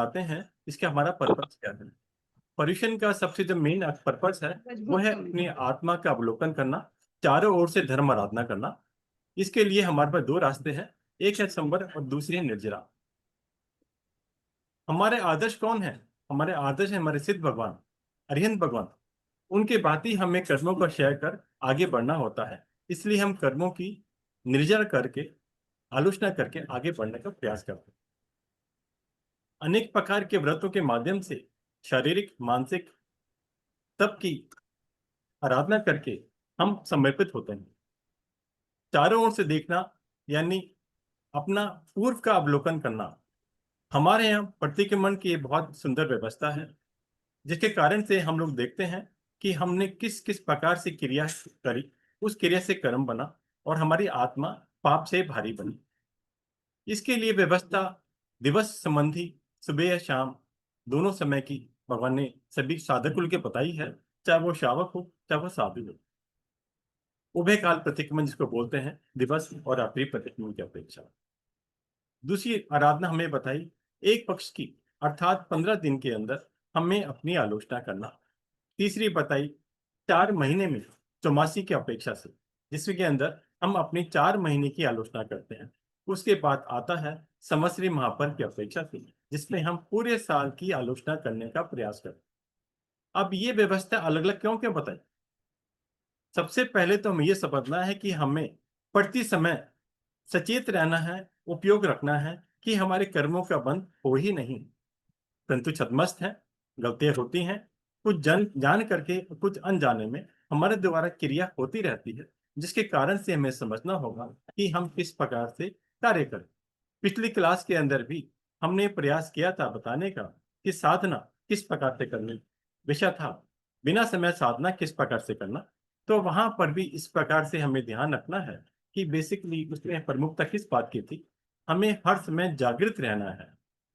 आते हैं इसका हमारा पर्पस क्या है। पर्यूषण का सबसे जो मेन पर्पस है वो है अपनी आत्मा का अवलोकन करना, चारों ओर से धर्म आराधना करना। इसके लिए हमारे पास दो रास्ते हैं, एक है संवर और दूसरी है निर्जरा। हमारे आदर्श कौन है? हमारे आदर्श है हमारे सिद्ध भगवान, अरिहंत भगवान। उनके बाद ही हमें कर्मों का क्षय कर आगे बढ़ना होता है। इसलिए हम कर्मों की निर्जरा करके, आलोचना करके आगे बढ़ने का प्रयास करते हैं। अनेक प्रकार के व्रतों के माध्यम से शारीरिक मानसिक तप की आराधना करके हम समर्पित होते हैं। चारों ओर से देखना यानी अपना पूर्व का अवलोकन करना। हमारे यहाँ प्रतिक्रमण की एक बहुत सुंदर व्यवस्था है, जिसके कारण से हम लोग देखते हैं कि हमने किस किस प्रकार से क्रिया करी, उस क्रिया से कर्म बना और हमारी आत्मा पाप से भारी बनी। इसके लिए व्यवस्था दिवस संबंधी सुबह या शाम दोनों समय की भगवान ने सभी साधक कुल के बताई है, चाहे वो श्रावक हो चाहे वो साधु हो। उभय काल प्रतिक्रमण जिसको बोलते हैं, दिवस और रात्रि प्रतिक्रमण की अपेक्षा। दूसरी आराधना हमें बताई एक पक्ष की, अर्थात 15 दिन के अंदर हमें अपनी आलोचना करना। तीसरी बताई 4 महीने में चौमासी की अपेक्षा से, जिसके अंदर हम अपनी 4 महीने की आलोचना करते हैं। उसके बाद आता है संवत्सरी महापर्व की अपेक्षा से, जिसमें हम पूरे साल की आलोचना करने का प्रयास करते हैं। अब ये व्यवस्था अलग अलग क्यों क्यों बताई? सबसे पहले तो हमें यह समझना है कि हमें प्रति समय सचेत रहना है, उपयोग रखना है कि हमारे कर्मों का बंध हो ही नहीं। परंतु छद्मस्त है, गलतियां होती हैं, कुछ जान करके कुछ अनजाने में हमारे द्वारा क्रिया होती रहती है, जिसके कारण से हमें समझना होगा कि हम किस प्रकार से कार्य करें। पिछली क्लास के अंदर भी हमने प्रयास किया था बताने का कि साधना किस प्रकार से करनी, विषय था बिना समय साधना किस प्रकार से करना। तो वहां पर भी इस प्रकार से हमें ध्यान रखना है कि बेसिकली उसमें प्रमुखता किस बात की थी। हमें हर समय जागृत रहना है,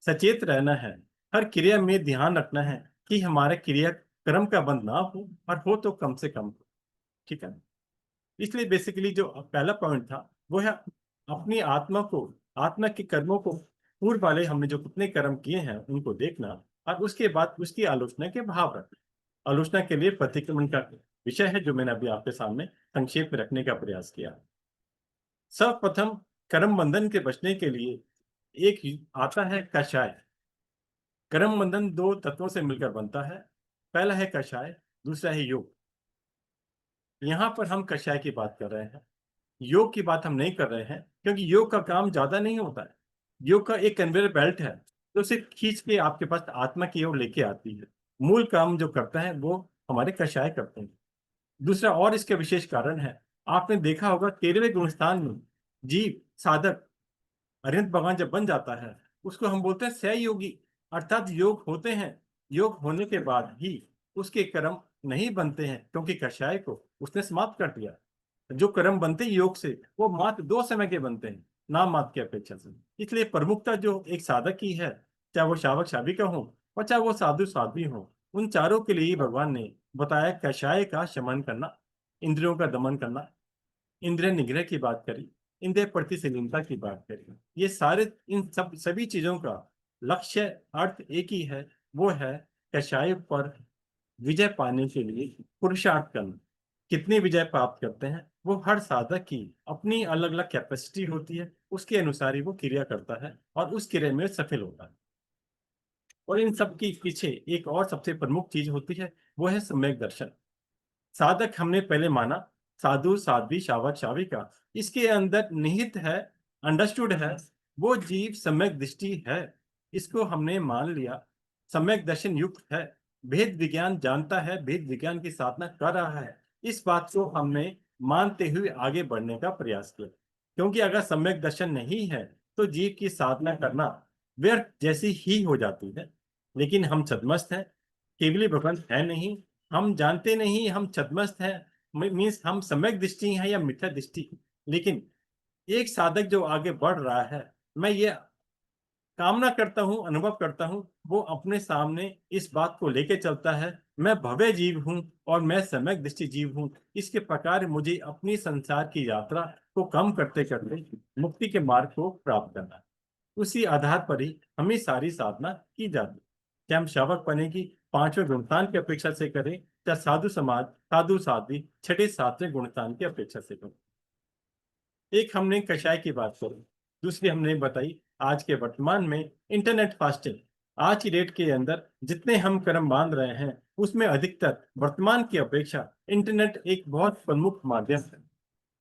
सचेत रहना है, हर क्रिया में ध्यान रखना है कि हमारा क्रिया कर्म का बंध ना हो, और हो तो कम से कम हो। ठीक है। इसलिए बेसिकली जो पहला पॉइंट था वो है अपनी आत्मा को, आत्मा के कर्मों को, पूर्व वाले हमने जो कितने कर्म किए हैं उनको देखना, और उसके बाद उसकी आलोचना के भाव रखना। आलोचना के लिए प्रतिक्रमण का विषय है जो मैंने अभी आपके सामने संक्षेप में रखने का प्रयास किया। सर्वप्रथम कर्म बंधन के बचने के लिए एक ही आता है कषाय। कर्म बंधन दो तत्वों से मिलकर बनता है। पहला है कषाय, दूसरा है योग। यहाँ पर हम कषाय की बात कर रहे हैं, योग की बात हम नहीं कर रहे हैं, क्योंकि योग का काम ज्यादा नहीं होता है। योग का एक कन्वेयर बेल्ट है तो उसे खींच के आपके पास आत्मा की ओर लेके आती है। मूल काम जो करता है वो हमारे कषाय करते हैं। दूसरा और इसके विशेष कारण है, आपने देखा होगा 13वें गुणस्थान में जीव साधक अरिहंत भगवान जब बन जाता है उसको हम बोलते हैं सहयोगी, अर्थात योग होते हैं। योग होने के बाद भी उसके कर्म नहीं बनते हैं, क्योंकि कषाय को उसने समाप्त कर दिया। जो कर्म बनते हैं योग से वो मात्र 2 समय के बनते हैं, नाम मात्र की अपेक्षा से। इसलिए प्रमुखता जो एक साधक की है, चाहे वो शावक शाविका हो और चाहे वो साधु साध्वी हो, उन चारों के लिए ही भगवान ने बताया कषाय का शमन करना, इंद्रियों का दमन करना, इंद्रिय निग्रह की बात करी, इंद्रिय प्रतिशीलता की बात करी। ये सारे इन सभी चीजों का लक्ष्य अर्थ एक ही है, वो है कषाय पर विजय पाने के लिए पुरुषार्थ करना। कितनी विजय प्राप्त करते हैं वो हर साधक की अपनी अलग अलग कैपेसिटी होती है, उसके अनुसार ही वो क्रिया करता है और उस क्रिया में सफल होता है। और इन सब के पीछे एक और सबसे प्रमुख चीज होती है, वो है सम्यक दर्शन। साधक हमने पहले माना, साधु साध्वी शावक शाविका, इसके अंदर निहित है, अंडरस्टूड है, वो जीव सम्यक दृष्टि है। इसको हमने मान लिया, सम्यक दर्शन युक्त है, भेद विज्ञान जानता है, भेद विज्ञान की साधना कर रहा है। इस बात को हमने मानते हुए आगे बढ़ने का प्रयास किया, क्योंकि अगर सम्यक दर्शन नहीं है तो जीव की साधना करना व्यर्थ जैसी ही हो जाती है। लेकिन हम छद्मस्त हैं, केवली भगवान है नहीं, हम जानते नहीं हम छद्मस्त हैं, मीन्स हम सम्यक दृष्टि हैं या मिथ्या दृष्टि। लेकिन एक साधक जो आगे बढ़ रहा है, मैं ये कामना करता हूं, अनुभव करता हूं, वो अपने सामने इस बात को लेके चलता है, मैं भव्य जीव हूं और मैं सम्यक दृष्टि जीव हूं। इसके प्रकार मुझे अपनी संसार की यात्रा को कम करते करते मुक्ति के मार्ग को प्राप्त करना है। उसी आधार पर ही हमें सारी साधना की जाती। क्या हम श्रावक बने की पांचवें गुणस्थान की अपेक्षा से करें, या साधु समाज, साधु साध्वी छठे सातवें गुणस्थान की अपेक्षा से करें? एक हमने कषाय की बात करी, दूसरी हमने बताई आज के वर्तमान में इंटरनेट फास्टिंग। आज की डेट के अंदर जितने हम कर्म बांध रहे हैं, उसमें अधिकतर वर्तमान की अपेक्षा इंटरनेट एक बहुत प्रमुख माध्यम है।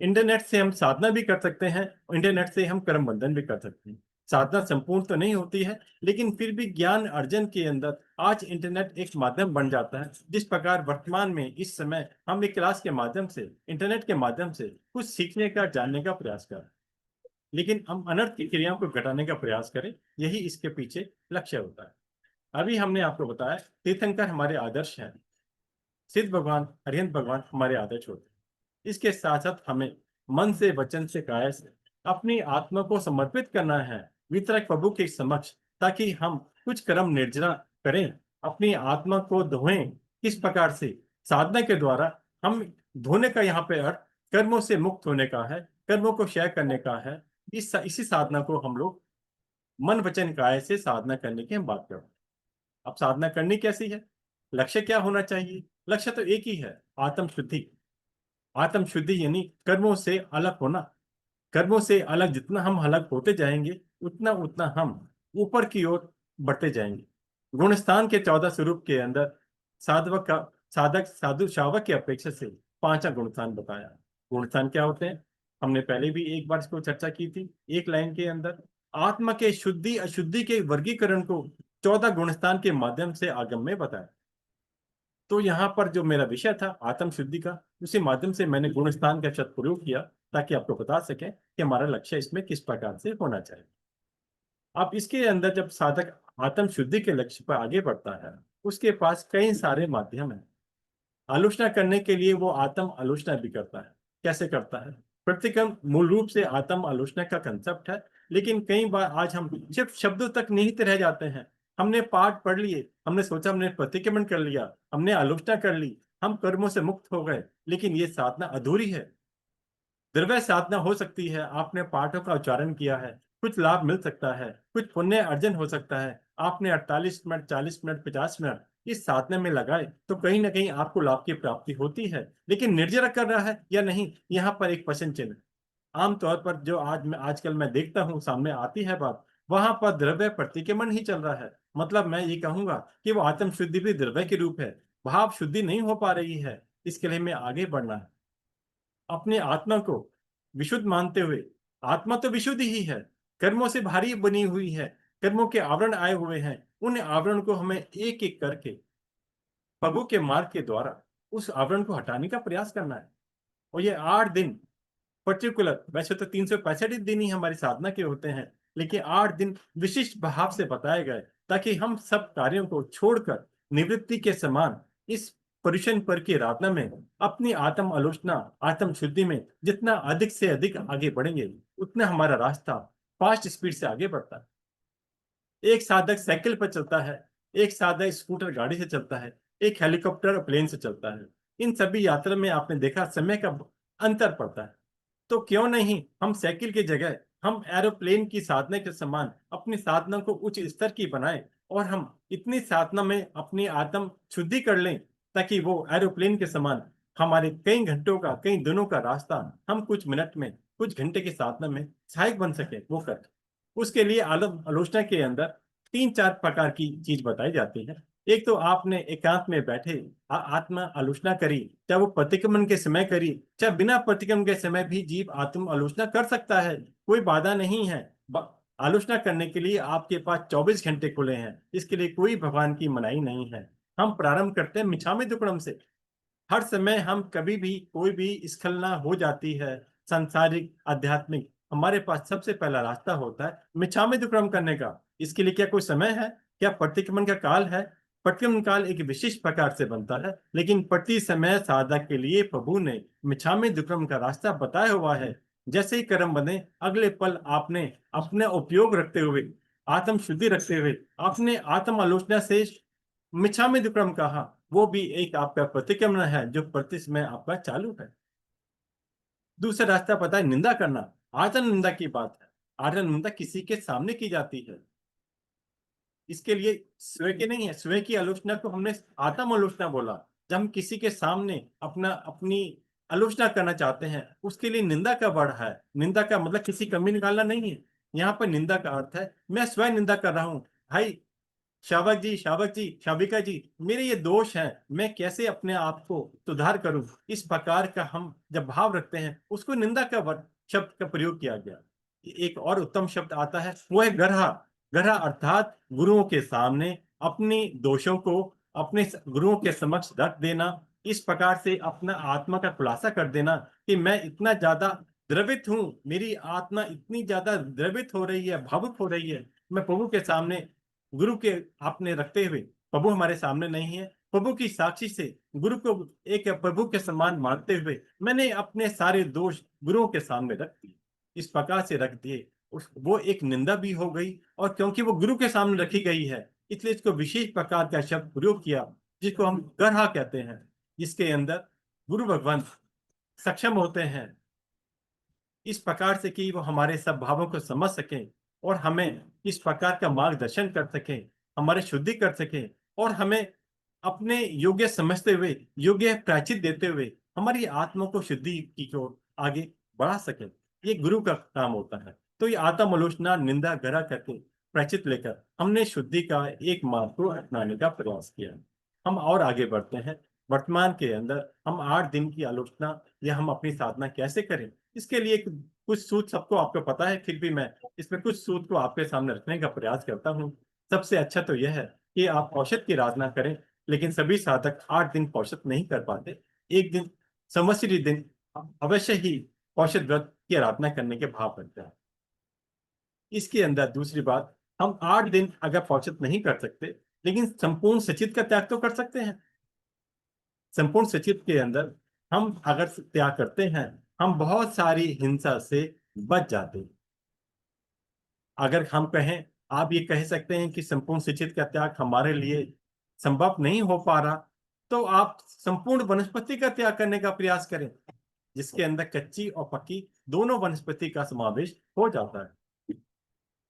इंटरनेट से हम साधना भी कर सकते हैं और इंटरनेट से हम कर्म बंधन भी कर सकते हैं। साधना संपूर्ण तो नहीं होती है, लेकिन फिर भी ज्ञान अर्जन के अंदर आज इंटरनेट एक माध्यम बन जाता है। जिस प्रकार वर्तमान में इस समय हम एक क्लास के माध्यम से, इंटरनेट के माध्यम से कुछ सीखने का, जानने का प्रयास कर रहे हैं, लेकिन हम अनर्थ की क्रियाओं को घटाने का प्रयास करें, यही इसके पीछे लक्ष्य होता है। अभी हमने आपको बताया तीर्थंकर हमारे आदर्श हैं, सिद्ध भगवान, अरिहंत भगवान हमारे आदर्श होते हैं। इसके साथ साथ हमें मन से, वचन से, काया से अपनी आत्मा को समर्पित करना है वितरक प्रभु के समक्ष, ताकि हम कुछ कर्म निर्जना करें, अपनी आत्मा को धोएं। किस प्रकार से? साधना के द्वारा। हम धोने का यहाँ पे अर्थ कर्मों से मुक्त होने का है, कर्मों को क्षय करने का है। इसी साधना को हम लोग मन वचन काया से साधना करने की हम बात कर रहे हैं। अब साधना करनी कैसी है? लक्ष्य क्या होना चाहिए? लक्ष्य तो एक ही है, आत्म शुद्धि। आत्म शुद्धि यानी कर्मों से अलग होना। कर्मों से अलग जितना हम अलग होते जाएंगे, उतना उतना हम ऊपर की ओर बढ़ते जाएंगे। गुणस्थान के 14 स्वरूप के अंदर साधवक का, साधक साधु शावक की अपेक्षा से पांचवा गुणस्थान बताया। गुणस्थान क्या होते हैं? हमने पहले भी एक बार इसको चर्चा की थी, एक लाइन के अंदर आत्मा के शुद्धि अशुद्धि के वर्गीकरण को 14 गुणस्थान के माध्यम से आगम में बताया। तो यहाँ पर जो मेरा विषय था आत्म शुद्धि का, उसी माध्यम से मैंने गुणस्थान का शब्द प्रयोग किया, ताकि आपको बता सके कि हमारा लक्ष्य इसमें किस प्रकार से होना चाहिए। अब इसके अंदर जब साधक आत्म शुद्धि के लक्ष्य पर आगे बढ़ता है, उसके पास कई सारे माध्यम हैं। आलोचना करने के लिए वो आत्म आलोचना भी करता है। कैसे करता है? प्रतिक्रम मूल रूप से आत्म आलोचना का कंसेप्ट है, लेकिन कई बार आज हम सिर्फ शब्दों तक निहित रह जाते हैं। हमने पाठ पढ़ लिए, हमने सोचा, हमने प्रतिक्रमण कर लिया, हमने आलोचना कर ली, हम कर्मों से मुक्त हो गए, लेकिन ये साधना अधूरी है। द्रव्य साधना हो सकती है, आपने पाठों का उच्चारण किया है, कुछ लाभ मिल सकता है, कुछ पुण्य अर्जन हो सकता है। आपने 48 मिनट, 40 मिनट, 50 मिनट इस साधना में लगाए, तो कहीं ना कहीं आपको लाभ की प्राप्ति होती है। लेकिन निर्जरा कर रहा है या नहीं, यहाँ पर एक प्रश्न चिन्ह। आमतौर पर जो आजकल मैं देखता हूँ सामने आती है बात, वहां पर द्रव्य प्रतिक्रमण ही चल रहा है। मतलब मैं ये कहूंगा कि वो आत्म शुद्धि भी द्रव्य के रूप है, भाव शुद्धि नहीं हो पा रही है। इसके लिए हमें आगे बढ़ना है, अपने आत्मा को विशुद्ध मानते हुए। आत्मा तो विशुद्ध ही है, कर्मों से भारी बनी हुई है, कर्मों के आवरण आए हुए हैं। उन आवरण को हमें एक एक करके प्रभु के मार्ग के द्वारा उस आवरण को हटाने का प्रयास करना है। और ये 8 दिन पर्टिकुलर, वैसे तो 365 दिन ही हमारी साधना के होते हैं, लेकिन 8 दिन विशिष्ट भाव से बताए गए, ताकि हम सब कार्यों को छोड़कर निवृत्ति के समान इस परिशन पर की आराधना में अपनी आत्म आलोचना, आत्म शुद्धि में जितना अधिक से अधिक आगे बढ़ेंगे, उतना हमारा रास्ता फास्ट स्पीड से आगे बढ़ता है। एक साधक साइकिल पर चलता है, एक साधक स्कूटर गाड़ी से चलता है, एक हेलीकॉप्टर प्लेन से चलता है। इन सभी यात्रा में आपने देखा समय का अंतर पड़ता है। तो क्यों नहीं हम साइकिल की जगह हम एरोप्लेन की साधना के समान अपनी साधना को उच्च स्तर की बनाएं, और हम इतनी साधना में अपनी आत्म शुद्धि कर लें, ताकि वो एरोप्लेन के समान हमारे कई घंटों का, कई दिनों का रास्ता हम कुछ मिनट में, कुछ घंटे की साधना में सहायक बन सके वो कर। उसके लिए आलम आलोचना के अंदर 3-4 प्रकार की चीज बताई जाती है। एक तो आपने एकांत में बैठे आत्मा आलोचना करी, चाहे वो प्रतिक्रमण के समय करी, चाहे बिना प्रतिक्रमण के समय भी जीव आत्म आलोचना कर सकता है, कोई बाधा नहीं है। आलोचना करने के लिए आपके पास 24 घंटे खुले हैं, इसके लिए कोई भगवान की मनाही नहीं है। हम प्रारंभ करते हैं मिच्छामि दुक्कडम से। हर समय हम कभी भी कोई भी स्खलना हो जाती है, सांसारिक, आध्यात्मिक, हमारे पास सबसे पहला रास्ता होता है मिच्छामि दुक्कडम करने का। इसके लिए क्या कोई समय है? क्या प्रतिक्रमण का काल है? प्रतिक्रमण काल एक विशिष्ट प्रकार से बनता है, लेकिन प्रति समय साधक के लिए प्रभु ने मिच्छामि दुक्कडम का रास्ता बताया हुआ है। जैसे ही कर्म बने, अगले पल आपने अपने उपयोग रखते हुए, आत्म शुद्धि रखते हुए, अपने आत्म आलोचना से मिच्छामि दुक्कडम कहा, वो भी एक आपका प्रतिक्रमण है जो प्रति समय आपका चालू है। दूसरा रास्ता पता है निंदा करना, आत्म निंदा की बात है। आदर निंदा किसी के सामने की जाती है। इसके लिए स्वयं के नहीं है, स्वयं की आलोचना को हमने आत्म आलोचना बोला। जब हम किसी के सामने अपनी आलोचना करना चाहते हैं, उसके लिए निंदा का वर्ड है। निंदा का मतलब किसी कमी निकालना नहीं है। यहाँ पर निंदा का अर्थ है मैं स्वयं निंदा कर रहा हूँ। भाई शावक जी, शाविका जी, मेरे ये दोष हैं, मैं कैसे अपने आप को सुधार करूं, इस प्रकार का हम जब भाव रखते हैं, उसको निंदा का वर्ड शब्द का प्रयोग किया गया। एक और उत्तम शब्द आता है, वो है गरहा। गरहा अर्थात गुरुओं के सामने अपनी दोषों को अपने गुरुओं के समक्ष रख देना, इस प्रकार से अपना आत्मा का खुलासा कर देना कि मैं इतना ज्यादा द्रवित हूं, मेरी आत्मा इतनी ज्यादा द्रवित हो रही है, भावुक हो रही है। मैं प्रभु के सामने गुरु के आपने रखते हुए, प्रभु हमारे सामने नहीं है, प्रभु की साक्षी से गुरु को एक प्रभु के समान मानते हुए मैंने अपने सारे दोष गुरुओं के सामने रख दिए। इस प्रकार से रख दिए, उस वो एक निंदा भी हो गई, और क्योंकि वो गुरु के सामने रखी गई है, इसलिए इसको विशेष प्रकार का शब्द प्रयोग किया, जिसको हम गरहा कहते हैं, जिसके अंदर गुरु भगवान सक्षम होते हैं इस प्रकार से कि वो हमारे सब भावों को समझ सके और हमें इस प्रकार का मार्गदर्शन कर सके, हमारे शुद्धि कर सके, और हमें अपने योग्य समझते हुए, योग्य प्रायश्चित देते हुए हमारी आत्मा को शुद्धि की ओर आगे बढ़ा सके। ये गुरु का काम होता है। तो ये आत्म आलोचना, निंदा, गरा करके प्रायश्चित लेकर हमने शुद्धि का एक मार्ग को अपनाने का प्रयास किया। हम और आगे बढ़ते हैं। वर्तमान के अंदर हम 8 दिन की आलोचना या हम अपनी साधना कैसे करें, इसके लिए कुछ सूत्र सबको आपको पता है, फिर भी मैं इसमें कुछ सूत्र को आपके सामने रखने का प्रयास करता हूँ। सबसे अच्छा तो यह है कि आप औषध की आराधना करें, लेकिन सभी साधक 8 दिन औषध नहीं कर पाते। एक दिन, संवत्सरी दिन अवश्य ही औषध व्रत की आराधना करने के भाव बनते हैं। इसके अंदर दूसरी बात, हम 8 दिन अगर औषध नहीं कर सकते, लेकिन संपूर्ण सचित का त्याग तो कर सकते हैं। संपूर्ण सचिव के अंदर हम अगर त्याग करते हैं, हम बहुत सारी हिंसा से बच जाते हैं। अगर हम कहें, आप ये कह सकते हैं कि संपूर्ण शिक्षित का त्याग हमारे लिए संभव नहीं हो पा रहा, तो आप संपूर्ण वनस्पति का त्याग करने का प्रयास करें, जिसके अंदर कच्ची और पक्की दोनों वनस्पति का समावेश हो जाता है।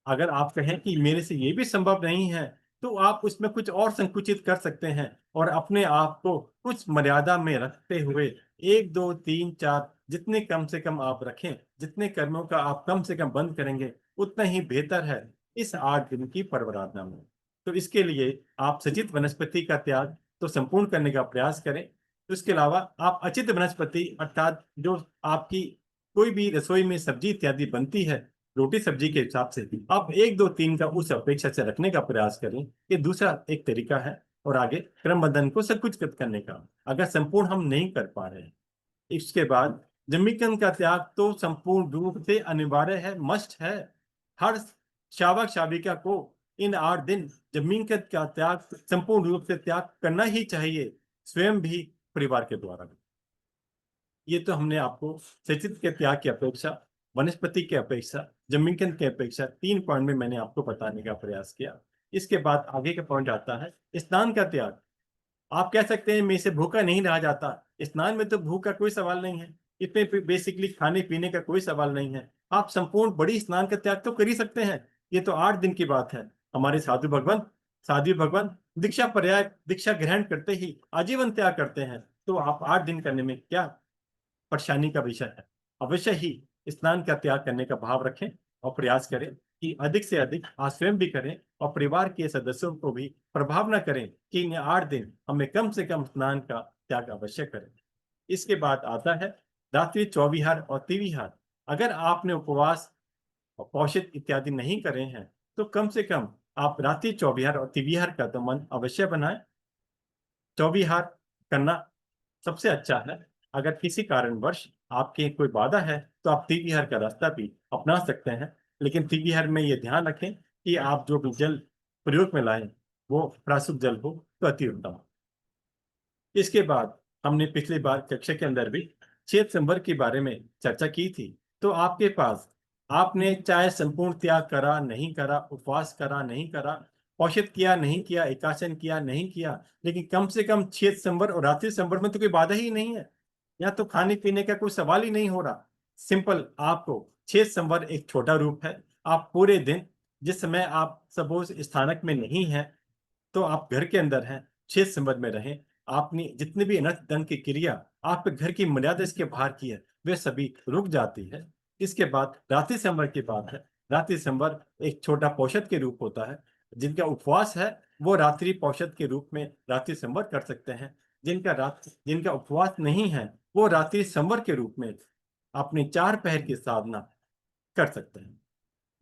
अगर आप कहें कि मेरे से ये भी संभव नहीं है, तो आप उसमें कुछ और संकुचित कर सकते हैं और अपने आप को कुछ मर्यादा में रखते हुए 1, 2, 3, 4 जितने कम से कम आप रखें, जितने कर्मों का आप कम से कम बंद करेंगे, उतना ही बेहतर है इस 8 दिन की पर्वराधना में। तो इसके लिए आप सचित वनस्पति का त्याग तो संपूर्ण करने का प्रयास करें। तो इसके अलावा आप अचित वनस्पति अर्थात जो आपकी कोई भी रसोई में सब्जी इत्यादि बनती है, रोटी सब्जी के हिसाब से आप 1, 2, 3 का उस अपेक्षा से रखने का प्रयास करें। ये दूसरा एक तरीका है। और आगे क्रम बंधन को संकुचित करने का, अगर संपूर्ण हम नहीं कर पा रहे हैं। इसके बाद जमीकंद का त्याग तो संपूर्ण रूप से अनिवार्य है, मस्ट है। हर शावक शाविका को इन 8 दिन जमीकंद का त्याग संपूर्ण रूप से त्याग करना ही चाहिए, स्वयं भी, परिवार के द्वारा भी। ये तो हमने आपको सचित के त्याग की अपेक्षा, वनस्पति की अपेक्षा, जमीन की अपेक्षा 3 पॉइंट में मैंने आपको बताने का प्रयास किया। इसके बाद आगे का पॉइंट आता है स्नान का त्याग। आप कह सकते हैं मेरे से भूखा नहीं रहा जाता, स्नान में तो भूख का कोई सवाल नहीं है, इसमें बेसिकली खाने पीने का कोई सवाल नहीं है। आप संपूर्ण बड़ी स्नान का त्याग तो कर ही सकते हैं। ये तो 8 दिन की बात है। हमारे साधु भगवान दीक्षा पर्याय दीक्षा ग्रहण करते ही आजीवन त्याग करते हैं। तो आप 8 दिन करने में क्या परेशानी का विषय है। अवश्य ही स्नान का त्याग करने का भाव रखें और प्रयास करें कि अधिक से अधिक आप स्वयं भी करें और परिवार के सदस्यों को भी प्रभाव न करें कि इन 8 दिन हमें कम से कम स्नान का त्याग अवश्य करें। इसके बाद आता है रात्रि चौविहार और तिविहार। अगर आपने उपवास और औषध इत्यादि नहीं करे हैं, तो कम से कम आप रात्रि चौविहार और तिविहार का तो मन अवश्य बनाएं। चौविहार करना सबसे अच्छा है। अगर किसी कारणवश आपके कोई बाधा है, तो आप तिविहार का रास्ता भी अपना सकते हैं, लेकिन तिविहार में ये ध्यान रखें कि आप जो भी जल प्रयोग में लाएं, वो प्राशुद्ध जल हो तो अति उत्तम। इसके बाद हमने पिछली बार कक्षा के अंदर भी चेत संवर के बारे में चर्चा की थी। तो आपके पास, आपने चाहे संपूर्ण त्याग करा नहीं करा, उपवास करा नहीं करा, औषध किया नहीं किया, एकासन किया नहीं किया, लेकिन कम से कम चेत संवर और रात्रि संवर में तो कोई बाधा ही नहीं है। यहाँ तो खाने पीने का कोई सवाल ही नहीं हो रहा। सिंपल, आपको चेत संवर एक छोटा रूप है, आप पूरे दिन, जिस समय आप सपोज स्थानक में नहीं हैं, तो आप घर के अंदर हैं, 6 सितंबर में रहें। आपने जितने भी अनर्थ दंड की क्रिया आपके घर की मर्यादा इसके बाहर की है, वे सभी रुक जाती है। इसके बाद रात्रि संवर की बात है। रात्रि संवर एक छोटा पौषध के रूप होता है। जिनका उपवास है, वो रात्रि पौषध के रूप में रात्रि संवर कर सकते हैं। जिनका उपवास नहीं है, वो रात्रि संवर के रूप में अपने 4 पहर की साधना कर सकते हैं।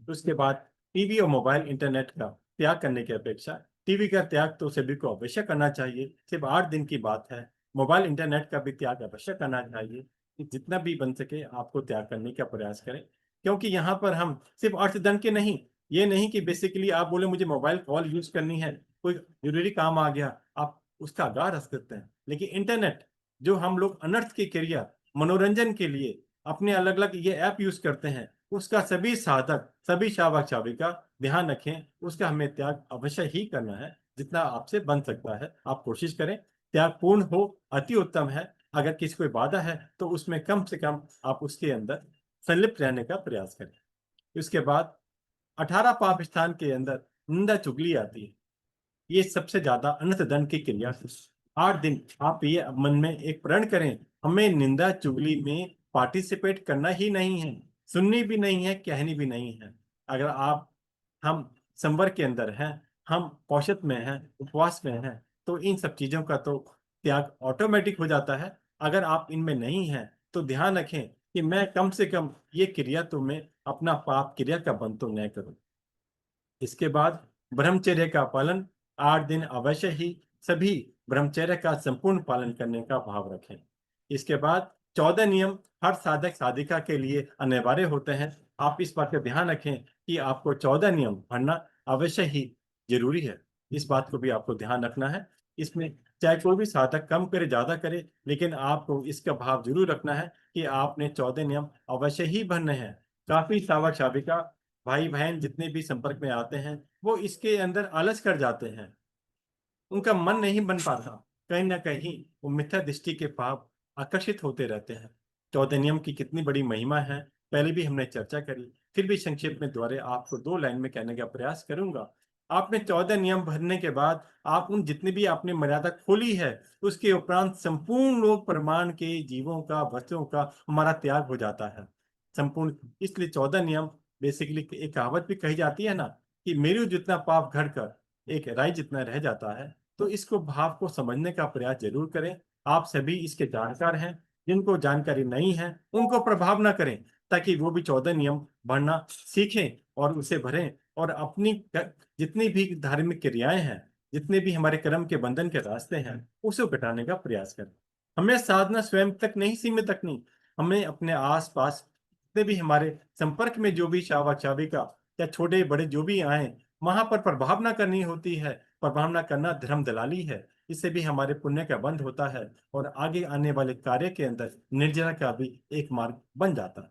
उसके बाद टीवी और मोबाइल इंटरनेट का त्याग करने की अपेक्षा, टीवी का त्याग तो सभी को अवश्य करना चाहिए। सिर्फ 8 दिन की बात है। मोबाइल इंटरनेट का भी त्याग अवश्य करना चाहिए। कि जितना भी बन सके आपको त्याग करने का प्रयास करें, क्योंकि यहाँ पर हम सिर्फ अर्थदंड के नहीं, ये नहीं कि बेसिकली आप बोले मुझे मोबाइल कॉल यूज करनी है, कोई जरूरी काम आ गया, आप उसका आगाह रख सकते हैं। लेकिन इंटरनेट, जो हम लोग अनर्थ की क्रिया मनोरंजन के लिए अपने अलग अलग ये ऐप यूज करते हैं, उसका सभी साधक, सभी शावक शाविका ध्यान रखें, उसका हमें त्याग अवश्य ही करना है। जितना आपसे बन सकता है आप कोशिश करें, त्याग पूर्ण हो अति उत्तम है। अगर किसी कोई बाधा है तो उसमें कम से कम आप उसके अंदर संलिप्त रहने का प्रयास करें। उसके बाद 18 पाप स्थान के अंदर निंदा चुगली आती है। ये सबसे ज्यादा अनर्थ दंड की क्रिया है। 8 दिन आप ये मन में एक प्रण करें, हमें निंदा चुगली में पार्टिसिपेट करना ही नहीं है, सुननी भी नहीं है, कहनी भी नहीं है। अगर आप हम संवर के अंदर हैं, हम पौषध में हैं, उपवास में हैं, तो इन सब चीजों का तो त्याग ऑटोमेटिक हो जाता है। अगर आप इनमें नहीं हैं तो ध्यान रखें कि मैं कम से कम ये क्रिया तो मैं अपना पाप क्रिया का बंद तो न करूं। इसके बाद ब्रह्मचर्य का पालन, 8 दिन अवश्य ही सभी ब्रह्मचर्य का संपूर्ण पालन करने का भाव रखें। इसके बाद 14 नियम हर साधक साधिका के लिए अनिवार्य होते हैं। आप इस बात का ध्यान रखें कि आपको 14 नियम पढ़ना अवश्य ही जरूरी है। इस बात को भी आपको ध्यान रखना है। इसमें चाहे कोई भी साधक कम करे ज्यादा करे, लेकिन आपको इसका भाव जरूर रखना है कि आपने 14 नियम अवश्य ही भरने हैं। काफी सावक साविका भाई बहन जितने भी संपर्क में आते हैं, वो इसके अंदर आलस कर जाते हैं, उनका मन नहीं बन पाता। कहीं ना कहीं वो मिथ्या दृष्टि के पाप आकर्षित होते रहते हैं। 14 नियम की कितनी बड़ी महिमा है, पहले भी हमने चर्चा करी। फिर भी संक्षेप में द्वारे आपको 2 लाइन में कहने का प्रयास करूंगा। आपने 14 नियम भरने के बाद आप उन जितनी भी आपने मर्यादा खोली है, उसके उपरांत संपूर्ण लोक प्रमाण के जीवों का, वस्तुओं का हमारा त्याग हो जाता है संपूर्ण। इसलिए 14 नियम बेसिकली एक कहावत भी कही जाती है ना, कि मेरू जितना पाप घड़ कर एक राई जितना रह जाता है। तो इसको भाव को समझने का प्रयास जरूर करें। आप सभी इसके जानकार हैं, जिनको जानकारी नहीं है उनको प्रभाव ना करें, ताकि वो भी 14 नियम भरना सीखें और उसे भरें, और अपनी जितनी भी धार्मिक क्रियाएं हैं, जितने भी हमारे कर्म के बंधन के रास्ते हैं, उसे घटाने का प्रयास करें। हमें साधना स्वयं तक नहीं सीमित रखनी, हमें अपने आस पास जितने भी हमारे संपर्क में जो भी शावक शाविका या छोटे बड़े जो भी आए, वहां पर प्रभावना करनी होती है। प्रभावना करना धर्म दलाली है। इससे भी हमारे पुण्य का बंध होता है और आगे आने वाले कार्य के अंदर निर्जरा का भी एक मार्ग बन जाता है।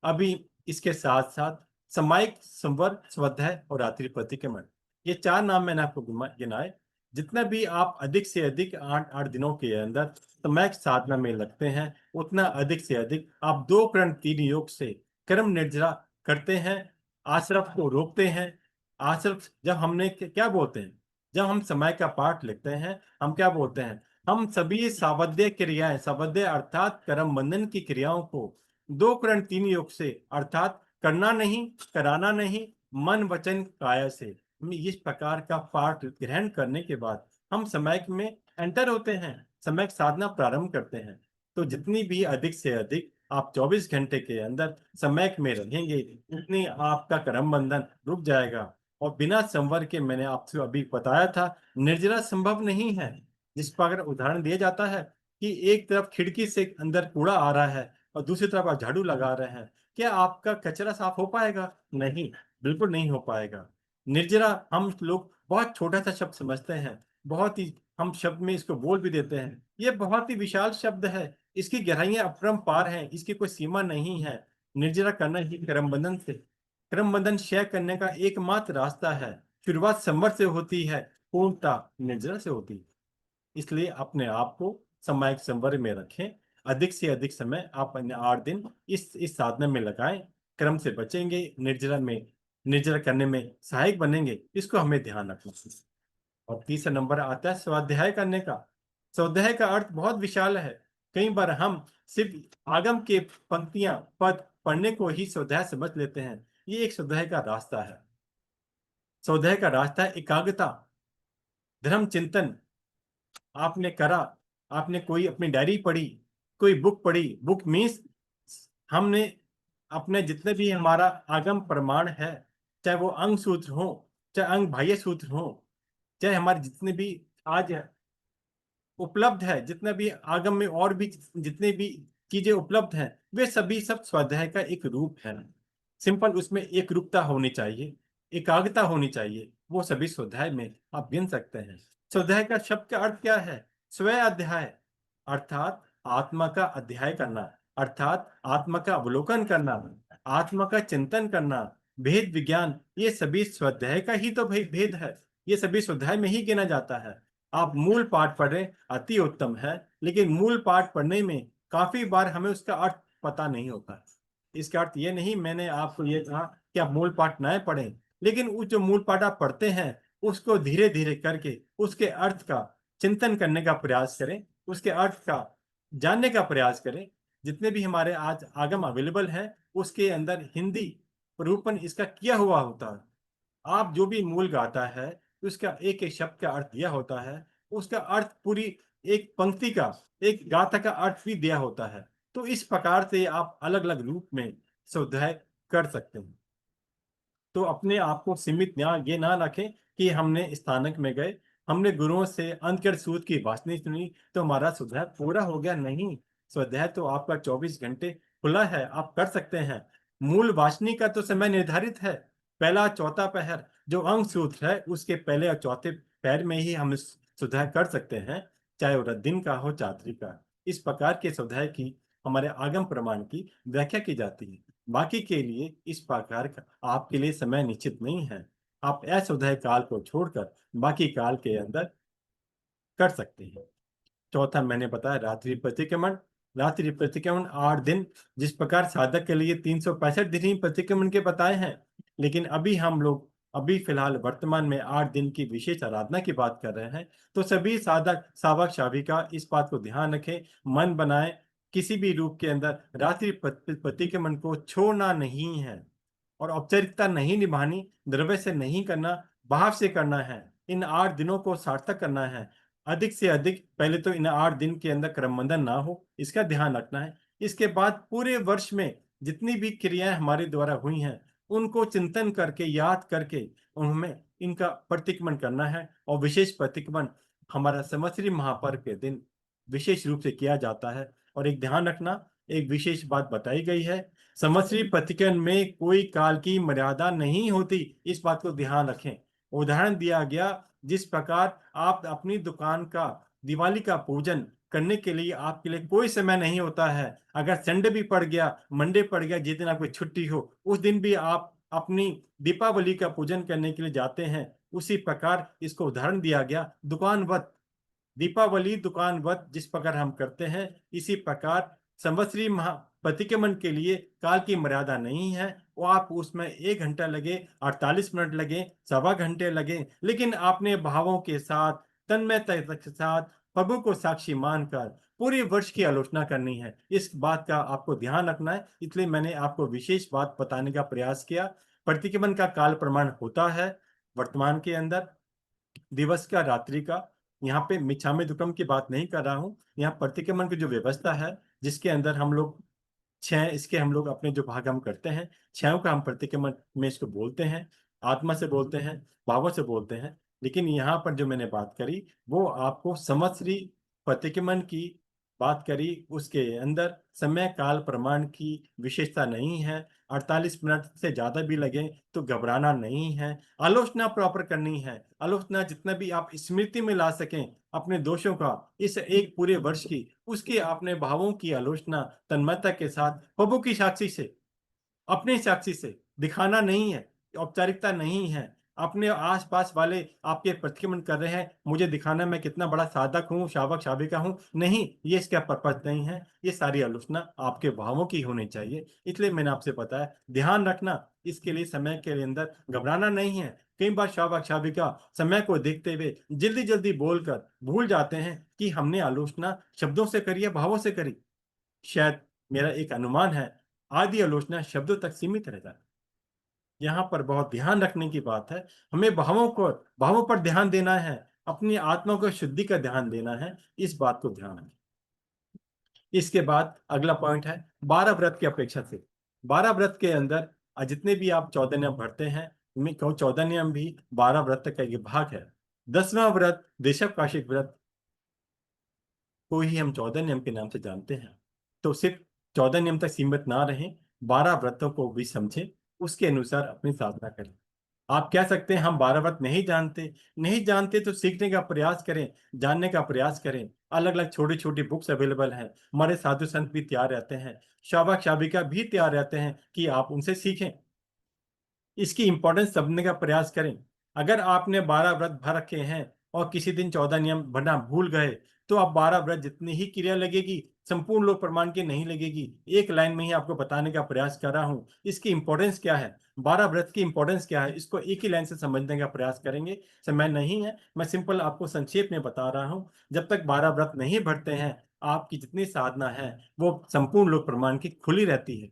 अभी इसके साथ साथ सामायिक संवर, स्वाध्याय और रात्रि प्रतिक्रमण, ये 4 नाम मैंने आपको गिनाए। जितना भी आप अधिक से अधिक 8 दिनों के अंदर सामायिक साधना में लगते हैं, उतना अधिक से अधिक आप 2 करण 3 योग से कर्म निर्जरा करते हैं, आश्रव को रोकते हैं। आश्रव जब हमने क्या बोलते हैं, जब हम समय का पाठ लिखते हैं, हम क्या बोलते हैं, हम सभी सावध्य क्रियाएं, सावध्य अर्थात कर्म बंधन की क्रियाओं को 2 करण 3 योग से, अर्थात करना नहीं, कराना नहीं, मन वचन काया से इस प्रकार का पाठ ग्रहण करने के बाद हम समय में एंटर होते हैं, समय साधना प्रारंभ करते हैं। तो जितनी भी अधिक से अधिक आप 24 घंटे के अंदर समय में रहेंगे, उतनी आपका कर्म बंधन रुक जाएगा। और बिना संवर के, मैंने आपसे अभी बताया था, निर्जरा संभव नहीं है। जिस पर उदाहरण दिया जाता है कि एक तरफ खिड़की से अंदर कूड़ा आ रहा है और दूसरी तरफ आप झाड़ू लगा रहे हैं, क्या आपका कचरा साफ हो पाएगा? नहीं, बिल्कुल नहीं हो पाएगा। निर्जरा हम लोग बहुत छोटा सा शब्द समझते हैं, बहुत ही हम शब्द में इसको बोल भी देते हैं। ये बहुत ही विशाल शब्द है, इसकी गहराइयां अपरंपार हैं, इसकी कोई सीमा नहीं है। निर्जरा करना ही क्रम बंधन से, क्रम बंधन क्षय करने का एकमात्र रास्ता है। शुरुआत संवर से होती है, पूर्णता निर्जरा से होती है। इसलिए अपने आप को सामायिक संवर में रखें। अधिक से अधिक समय आप अन्य 8 दिन इस साधना में लगाएं। क्रम से बचेंगे, निर्जला करने में सहायक बनेंगे, इसको हमें ध्यान रखना है। और तीसरा नंबर आता है स्वाध्याय करने का। स्वाध्याय का अर्थ बहुत विशाल है। कई बार हम सिर्फ आगम के पंक्तियां, पद पढ़ने को ही स्वाध्याय समझ लेते हैं। ये एक स्वाध्याय का रास्ता है। स्वाध्याय का रास्ता है एकाग्रता, धर्म चिंतन। आपने करा, आपने कोई अपनी डायरी पढ़ी, कोई बुक पढ़ी। बुक मीन्स हमने अपने जितने भी हमारा आगम प्रमाण है, चाहे वो अंग सूत्र हो, चाहे अंग बाह्य सूत्र हो, चाहे हमारे जितने भी आज उपलब्ध है, जितना भी आगम में और भी जितने भी चीजें उपलब्ध हैं, वे सभी सब स्वाध्याय का एक रूप है। सिंपल उसमें एक रूपता होनी चाहिए, एकाग्रता होनी चाहिए, वो सभी स्वाध्याय में आप गिन सकते हैं। स्वाध्याय का शब्द का अर्थ क्या है? स्व अध्याय, अर्थात आत्मा का अध्याय करना, अर्थात आत्मा का अवलोकन करना, आत्मा का चिंतन करना, भेद विज्ञान। ये सभी स्वाध्याय का ही तो भेद है। ये सभी स्वाध्याय में ही गिना जाता है। आप मूल पाठ पढ़ें, अति उत्तम है, लेकिन मूल पाठ पढ़ने में काफी बार हमें उसका अर्थ पता नहीं होता। इसका अर्थ ये नहीं मैंने आपको ये कहा कि आप मूल पाठ न पढ़ें, लेकिन वो जो मूल पाठ आप पढ़ते हैं उसको धीरे धीरे करके उसके अर्थ का चिंतन करने का प्रयास करें, उसके अर्थ का जानने का प्रयास करें। जितने भी हमारे आज आगम अवेलेबल है उसके अंदर हिंदी रूपन इसका किया हुआ होता है। आप जो भी मूल गाता है उसका एक एक शब्द का अर्थ दिया होता है, उसका अर्थ पूरी एक पंक्ति का, एक गाथा का अर्थ भी दिया होता है। तो इस प्रकार से आप अलग अलग रूप में स्वाध्याय कर सकते हैं। तो अपने आप को सीमित ये ना रखें कि हमने स्थानक में गए, हमने गुरुओं से अंतकर सूत की वासनी सुनी तो हमारा स्वाध्याय पूरा हो गया। नहीं, स्वाध्याय तो आपका 24 घंटे खुला है, आप कर सकते हैं। मूल वासनी का तो समय निर्धारित है, पहला चौथा पहर। जो अंग सूत्र है उसके पहले और चौथे पैर में ही हम स्वाध्याय कर सकते हैं, चाहे वो दिन का हो चातरी का। इस प्रकार के स्वाध्याय की हमारे आगम प्रमाण की व्याख्या की जाती है। बाकी के लिए इस प्रकार का आपके लिए समय निश्चित नहीं है। आप असुधाय काल को छोड़कर बाकी काल के अंदर कर सकते हैं। चौथा मैंने बताया रात्रि प्रतिक्रमण। रात्रि प्रतिक्रमण 8 दिन, जिस प्रकार साधक के लिए 365 दिन ही प्रतिक्रमण के बताए हैं, लेकिन अभी हम लोग अभी फिलहाल वर्तमान में 8 दिन की विशेष आराधना की बात कर रहे हैं। तो सभी साधक सावक साविका इस बात को ध्यान रखें, मन बनाए, किसी भी रूप के अंदर रात्रि प्रतिक्रमण को छोड़ना नहीं है और औपचारिकता नहीं निभानी, द्रव्य से नहीं करना, भाव से करना है। इन 8 दिनों को सार्थक करना है। अधिक से अधिक पहले तो इन 8 दिन के अंदर क्रमबंधन ना हो, इसका ध्यान रखना है। इसके बाद पूरे वर्ष में जितनी भी क्रियाएं हमारे द्वारा हुई हैं उनको चिंतन करके, याद करके उनमें इनका प्रतिक्रमण करना है। और विशेष प्रतिक्रमण हमारा संवत्सरी महापर्व के दिन विशेष रूप से किया जाता है। और एक ध्यान रखना, एक विशेष बात बताई गई है, संवत्सरी प्रतिक्रमण में कोई काल की मर्यादा नहीं होती, इस बात को ध्यान रखें। उदाहरण दिया गया, जिस प्रकार आप अपनी दुकान का दिवाली का पूजन करने के लिए आपके लिए कोई समय नहीं होता है, अगर संडे भी पड़ गया, मंडे पड़ गया, जिस दिन आपकी छुट्टी हो उस दिन भी आप अपनी दीपावली का पूजन करने के लिए जाते हैं, उसी प्रकार इसको उदाहरण दिया गया दुकानवत। दीपावली दुकानवत जिस प्रकार हम करते हैं, इसी प्रकार संवत्सरी महा प्रतिक्रमण के लिए काल की मर्यादा नहीं है। वो आप उसमें 1 घंटा लगे, 48 मिनट लगे, सवा घंटे लगे, लेकिन आपने भावों के साथ, तन्मयता के साथ प्रभु को साक्षी मानकर पूरे वर्ष की आलोचना करनी है। इस बात का आपको ध्यान रखना है, इसलिए मैंने आपको विशेष बात बताने का प्रयास किया। प्रतिक्रमण का काल प्रमाण होता है वर्तमान के अंदर, दिवस का, रात्रि का। यहाँ पे मिच्छामी दुक्कड़म की बात नहीं कर रहा हूँ। यहाँ प्रतिक्रमण की जो व्यवस्था है, जिसके अंदर हम लोग इसके हम लोग अपने जो भाग हम करते हैं, 6 का हम प्रतिक्रमण में इसको बोलते हैं, आत्मा से बोलते हैं, भावों से बोलते हैं। लेकिन यहाँ पर जो मैंने बात करी वो आपको संवत्सरी प्रतिक्रमण की बात करी, उसके अंदर समय काल प्रमाण की विशेषता नहीं है। 48 मिनट से ज्यादा भी लगे तो घबराना नहीं है, आलोचना प्रॉपर करनी है। आलोचना जितना भी आप स्मृति में ला सकें अपने दोषों का इस एक पूरे वर्ष की, उसकी अपने भावों की आलोचना तन्मयता के साथ प्रभु की साक्षी से, अपने साक्षी से दिखाना नहीं है, औपचारिकता नहीं है। अपने आसपास वाले आपके प्रतिक्रमण कर रहे हैं, मुझे दिखाना मैं कितना बड़ा साधक हूँ, शावक शाविका हूँ। नहीं, ये इसका पर्पस नहीं है। ये सारी आलोचना आपके भावों की होनी चाहिए। इसलिए मैंने आपसे बताया, ध्यान रखना, इसके लिए समय के अंदर घबराना नहीं है। कई बार शावक शाविका समय को देखते हुए जल्दी जल्दी बोलकर भूल जाते हैं कि हमने आलोचना शब्दों से करी है, भावों से करी। शायद, मेरा एक अनुमान है, आदि आलोचना शब्दों तक सीमित रह जाती। यहाँ पर बहुत ध्यान रखने की बात है। हमें भावों पर ध्यान देना है, अपनी आत्मा को शुद्धि का ध्यान देना है। इस बात को ध्यान रखें। इसके बाद अगला पॉइंट है 12 व्रत की अपेक्षा से। 12 व्रत के अंदर जितने भी आप 14 नियम भरते हैं, मैं कहूँ 14 नियम भी 12 व्रत का एक भाग है। 10वां व्रत देशवकाशिक व्रत को ही हम 14 नियम के नाम से जानते हैं। तो सिर्फ 14 नियम तक सीमित ना रहें, 12 व्रतों को भी समझें, उसके अनुसार अपनी साधना करें। आप कह सकते हैं हम 12 व्रत नहीं जानते। नहीं जानते तो सीखने का प्रयास करें, जानने का प्रयास करें। अलग अलग छोटी छोटी बुक्स अवेलेबल हैं। हमारे साधु संत भी तैयार रहते हैं, शावक शाविका भी तैयार रहते हैं कि आप उनसे सीखें। इसकी इंपॉर्टेंस समझने का प्रयास करें। अगर आपने 12 व्रत भर रखे हैं और किसी दिन 14 नियम भरना भूल गए, तो आप 12 व्रत जितनी ही क्रिया लगेगी, संपूर्ण लोक प्रमाण की नहीं लगेगी। एक लाइन में ही आपको बताने का प्रयास कर रहा हूं। इसकी इंपॉर्टेंस क्या है, 12 व्रत की इंपॉर्टेंस क्या है, इसको एक ही लाइन से समझने का प्रयास करेंगे। समय नहीं है, मैं सिंपल आपको संक्षेप में बता रहा हूं। जब तक 12 व्रत नहीं भरते हैं, आपकी जितनी साधना है वो संपूर्ण लोक प्रमाण की खुली रहती है।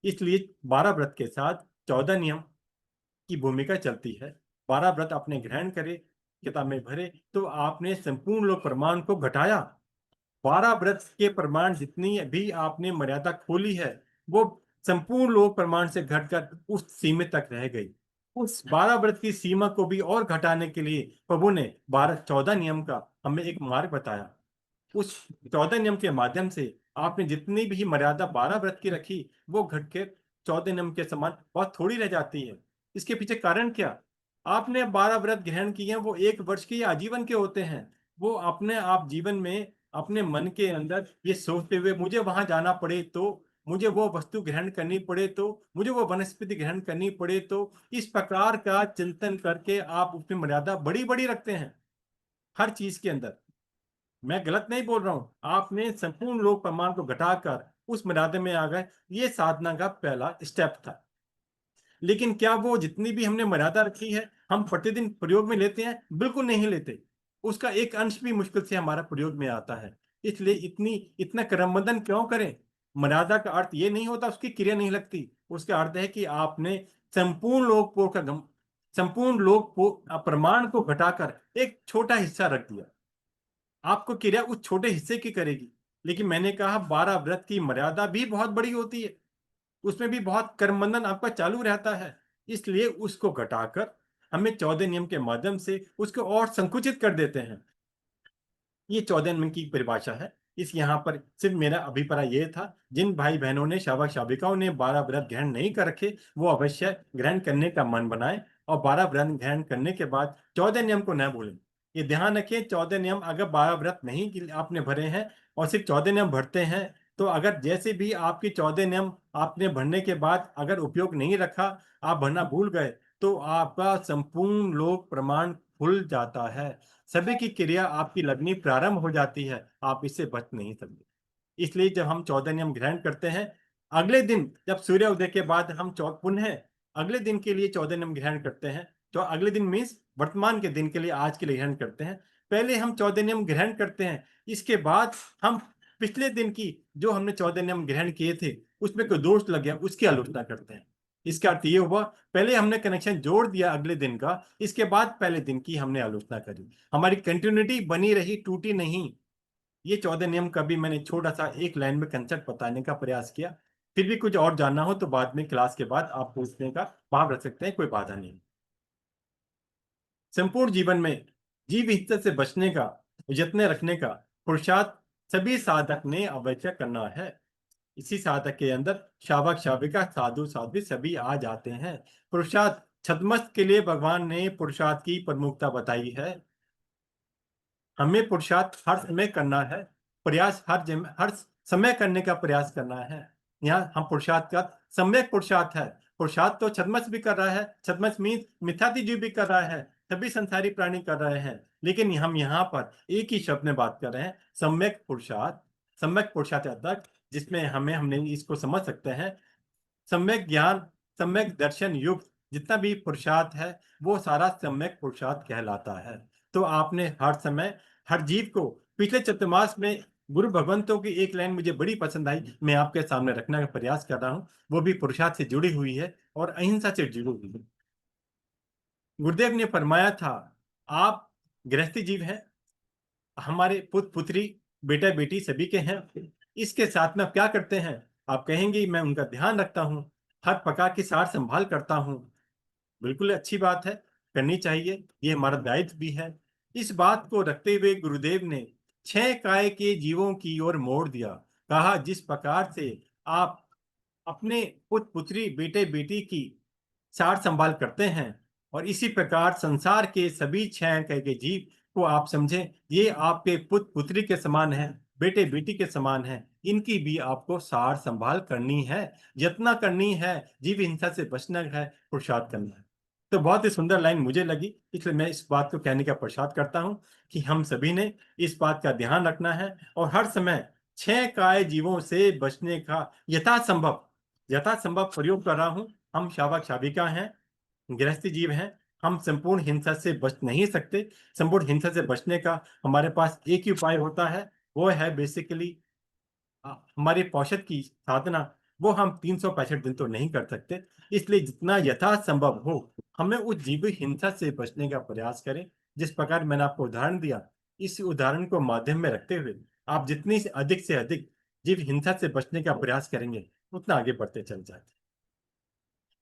इसलिए 12 व्रत के साथ 14 नियम की भूमिका चलती है। 12 व्रत आपने ग्रहण करे, किताब में भरे, तो आपने संपूर्ण लोक प्रमाण को घटाया। 12 व्रत के प्रमाण जितनी भी आपने मर्यादा खोली है, वो संपूर्ण लोक प्रमाण से घटकर उस सीमित तक रह गई। उस 12 व्रत की सीमा को भी और घटाने के लिए प्रभु ने 14 नियम का हमें एक मार्ग बताया। उस 14 नियम के माध्यम से आपने जितनी भी मर्यादा 12 व्रत की रखी, वो घट के 14 नियम के समान बहुत थोड़ी रह जाती है। इसके पीछे कारण क्या? आपने 12 व्रत ग्रहण किए हैं, वो 1 वर्ष के या आजीवन के होते हैं। वो अपने आप जीवन में अपने मन के अंदर ये सोचते हुए मुझे वहां जाना पड़े तो, मुझे वो वस्तु ग्रहण करनी पड़े तो, मुझे वो वनस्पति ग्रहण करनी पड़े तो, इस प्रकार का चिंतन करके आप उसमें मर्यादा बड़ी बड़ी रखते हैं हर चीज के अंदर। मैं गलत नहीं बोल रहा हूं, आपने संपूर्ण लोक प्रमाण को घटाकर उस मर्यादा में आ गए। ये साधना का पहला स्टेप था। लेकिन क्या वो जितनी भी हमने मर्यादा रखी है, हम प्रतिदिन प्रयोग में लेते हैं? बिल्कुल नहीं लेते। उसका एक अंश भी मुश्किल से हमारा प्रयोग में आता है। इसलिए इतना क्रमबंधन क्यों करें? मर्यादा का अर्थ ये नहीं होता उसकी क्रिया नहीं लगती। उसका अर्थ है कि आपने संपूर्ण प्रमाण को घटाकर एक छोटा हिस्सा रख दिया। आपको क्रिया उस छोटे हिस्से की करेगी। लेकिन मैंने कहा 12 व्रत की मर्यादा भी बहुत बड़ी होती है, उसमें भी बहुत कर्मबंधन आपका चालू रहता है। इसलिए उसको घटाकर हमें 14 नियम के माध्यम से उसको और संकुचित कर देते हैं। ये 14 नियम की परिभाषा है। इस यहाँ पर सिर्फ मेरा अभिप्राय ये था, जिन भाई बहनों ने शावक शाविकाओं ने 12 व्रत ग्रहण नहीं कर रखे, वो अवश्य ग्रहण करने का मन बनाए और 12 व्रत ग्रहण करने के बाद 14 नियम को न भूलें। ये ध्यान रखें, 14 नियम अगर 12 व्रत नहीं आपने भरे हैं और सिर्फ 14 नियम भरते हैं, तो अगर जैसे भी आपकी 14 नियम आपने भरने के बाद अगर उपयोग नहीं रखा, आप भरना भूल गए, तो आपका संपूर्ण लोक प्रमाण खुल जाता है। सभी की क्रिया आपकी लगनी प्रारंभ हो जाती है, आप इससे बच नहीं सकते। इसलिए जब हम 14 नियम ग्रहण करते हैं, अगले दिन जब सूर्य उदय के बाद हम पुनः अगले दिन के लिए 14 नियम ग्रहण करते हैं, तो अगले दिन मीन्स वर्तमान के दिन के लिए, आज के लिए ग्रहण करते हैं। पहले हम 14 नियम ग्रहण करते हैं, इसके बाद हम पिछले दिन की जो हमने 14 नियम ग्रहण किए थे, उसमें कोई दोष लग गया, उसकी आलोचना करते हैं। इसका अर्थ ये हुआ, पहले हमने कनेक्शन जोड़ दिया अगले दिन का, इसके बाद पहले दिन की हमने आलोचना करी। हमारी कंटिन्यूटी बनी रही, टूटी नहीं। ये 14 नियम का भी मैंने छोटा सा एक लाइन में कंसेप्ट बताने का प्रयास किया। फिर भी कुछ और जानना हो तो बाद में क्लास के बाद आप पूछने का भाव रख सकते हैं, कोई बाधा नहीं। संपूर्ण जीवन में जीव हिंसा से बचने का, यत्न रखने का पुरुषार्थ सभी साधक ने अवश्य करना है। इसी साधक के अंदर शावक शाविका साधु साध्वी सभी आ जाते हैं। पुरुषार्थ छद्मस्त के लिए भगवान ने पुरुषार्थ की प्रमुखता बताई है। हमें पुरुषार्थ हर समय करना है, प्रयास हर समय करने का प्रयास करना है। यहाँ हम पुरुषार्थ का सम्यक पुरुषार्थ है। पुरुषार्थ तो छद्मस भी कर रहा है, छद्मस मीन्स मिथ्यात्वजीव भी कर रहा है, सभी संसारी प्राणी कर रहे हैं, लेकिन हम यहाँ पर एक ही शब्द में बात कर रहे हैं, सम्यक पुरुषार्थ तक, जिसमें हमने इसको समझ सकते हैं। सम्यक ज्ञान, सम्यक दर्शन युक्त जितना भी पुरुषार्थ है, वो सारा सम्यक पुरुषार्थ कहलाता है। तो आपने हर समय हर जीव को, पिछले चतुर्मास में गुरु भगवंतों की एक लाइन मुझे बड़ी पसंद आई, मैं आपके सामने रखने का प्रयास कर रहा हूँ। वो भी पुरुषार्थ से जुड़ी हुई है और अहिंसा से जुड़ी हुई है। गुरुदेव ने फरमाया था, आप गृहस्थी जीव हैं, हमारे पुत्र पुत्री बेटा बेटी सभी के हैं, इसके साथ में आप क्या करते हैं? आप कहेंगे मैं उनका ध्यान रखता हूँ, हर प्रकार की सार संभाल करता हूँ। बिल्कुल अच्छी बात है, करनी चाहिए, ये हमारा दायित्व भी है। इस बात को रखते हुए गुरुदेव ने 6 काय के जीवों की ओर मोड़ दिया। कहा, जिस प्रकार से आप अपने पुत्र पुत्री बेटे बेटी की सार संभाल करते हैं, और इसी प्रकार संसार के सभी 6 काय के जीव को आप समझें, ये आपके पुत्र पुत्री के समान है, बेटे बेटी के समान है, इनकी भी आपको सार संभाल करनी है, जितना करनी है, जीव हिंसा से बचना है, पुरुषार्थ करना है। तो बहुत ही सुंदर लाइन मुझे लगी, इसलिए मैं इस बात को कहने का प्रयास करता हूं कि हम सभी ने इस बात का ध्यान रखना है और हर समय 6 काय जीवों से बचने का यथासंभव प्रयोग कर रहा हूं। हम शावक शाविका हैं, गृहस्थी जीव हैं, हम संपूर्ण हिंसा से बच नहीं सकते। संपूर्ण हिंसा से बचने का हमारे पास एक ही उपाय होता है, वो है बेसिकली हमारी पौषध की साधना। वो हम 365 दिन तो नहीं कर सकते, इसलिए जितना यथासंभव हो हमें उस जीव हिंसा से बचने का प्रयास करें। जिस प्रकार मैंने आपको उदाहरण दिया, इस उदाहरण को माध्यम में रखते हुए आप जितनी से अधिक जीव हिंसा से बचने का प्रयास करेंगे, उतना आगे बढ़ते चल जाते।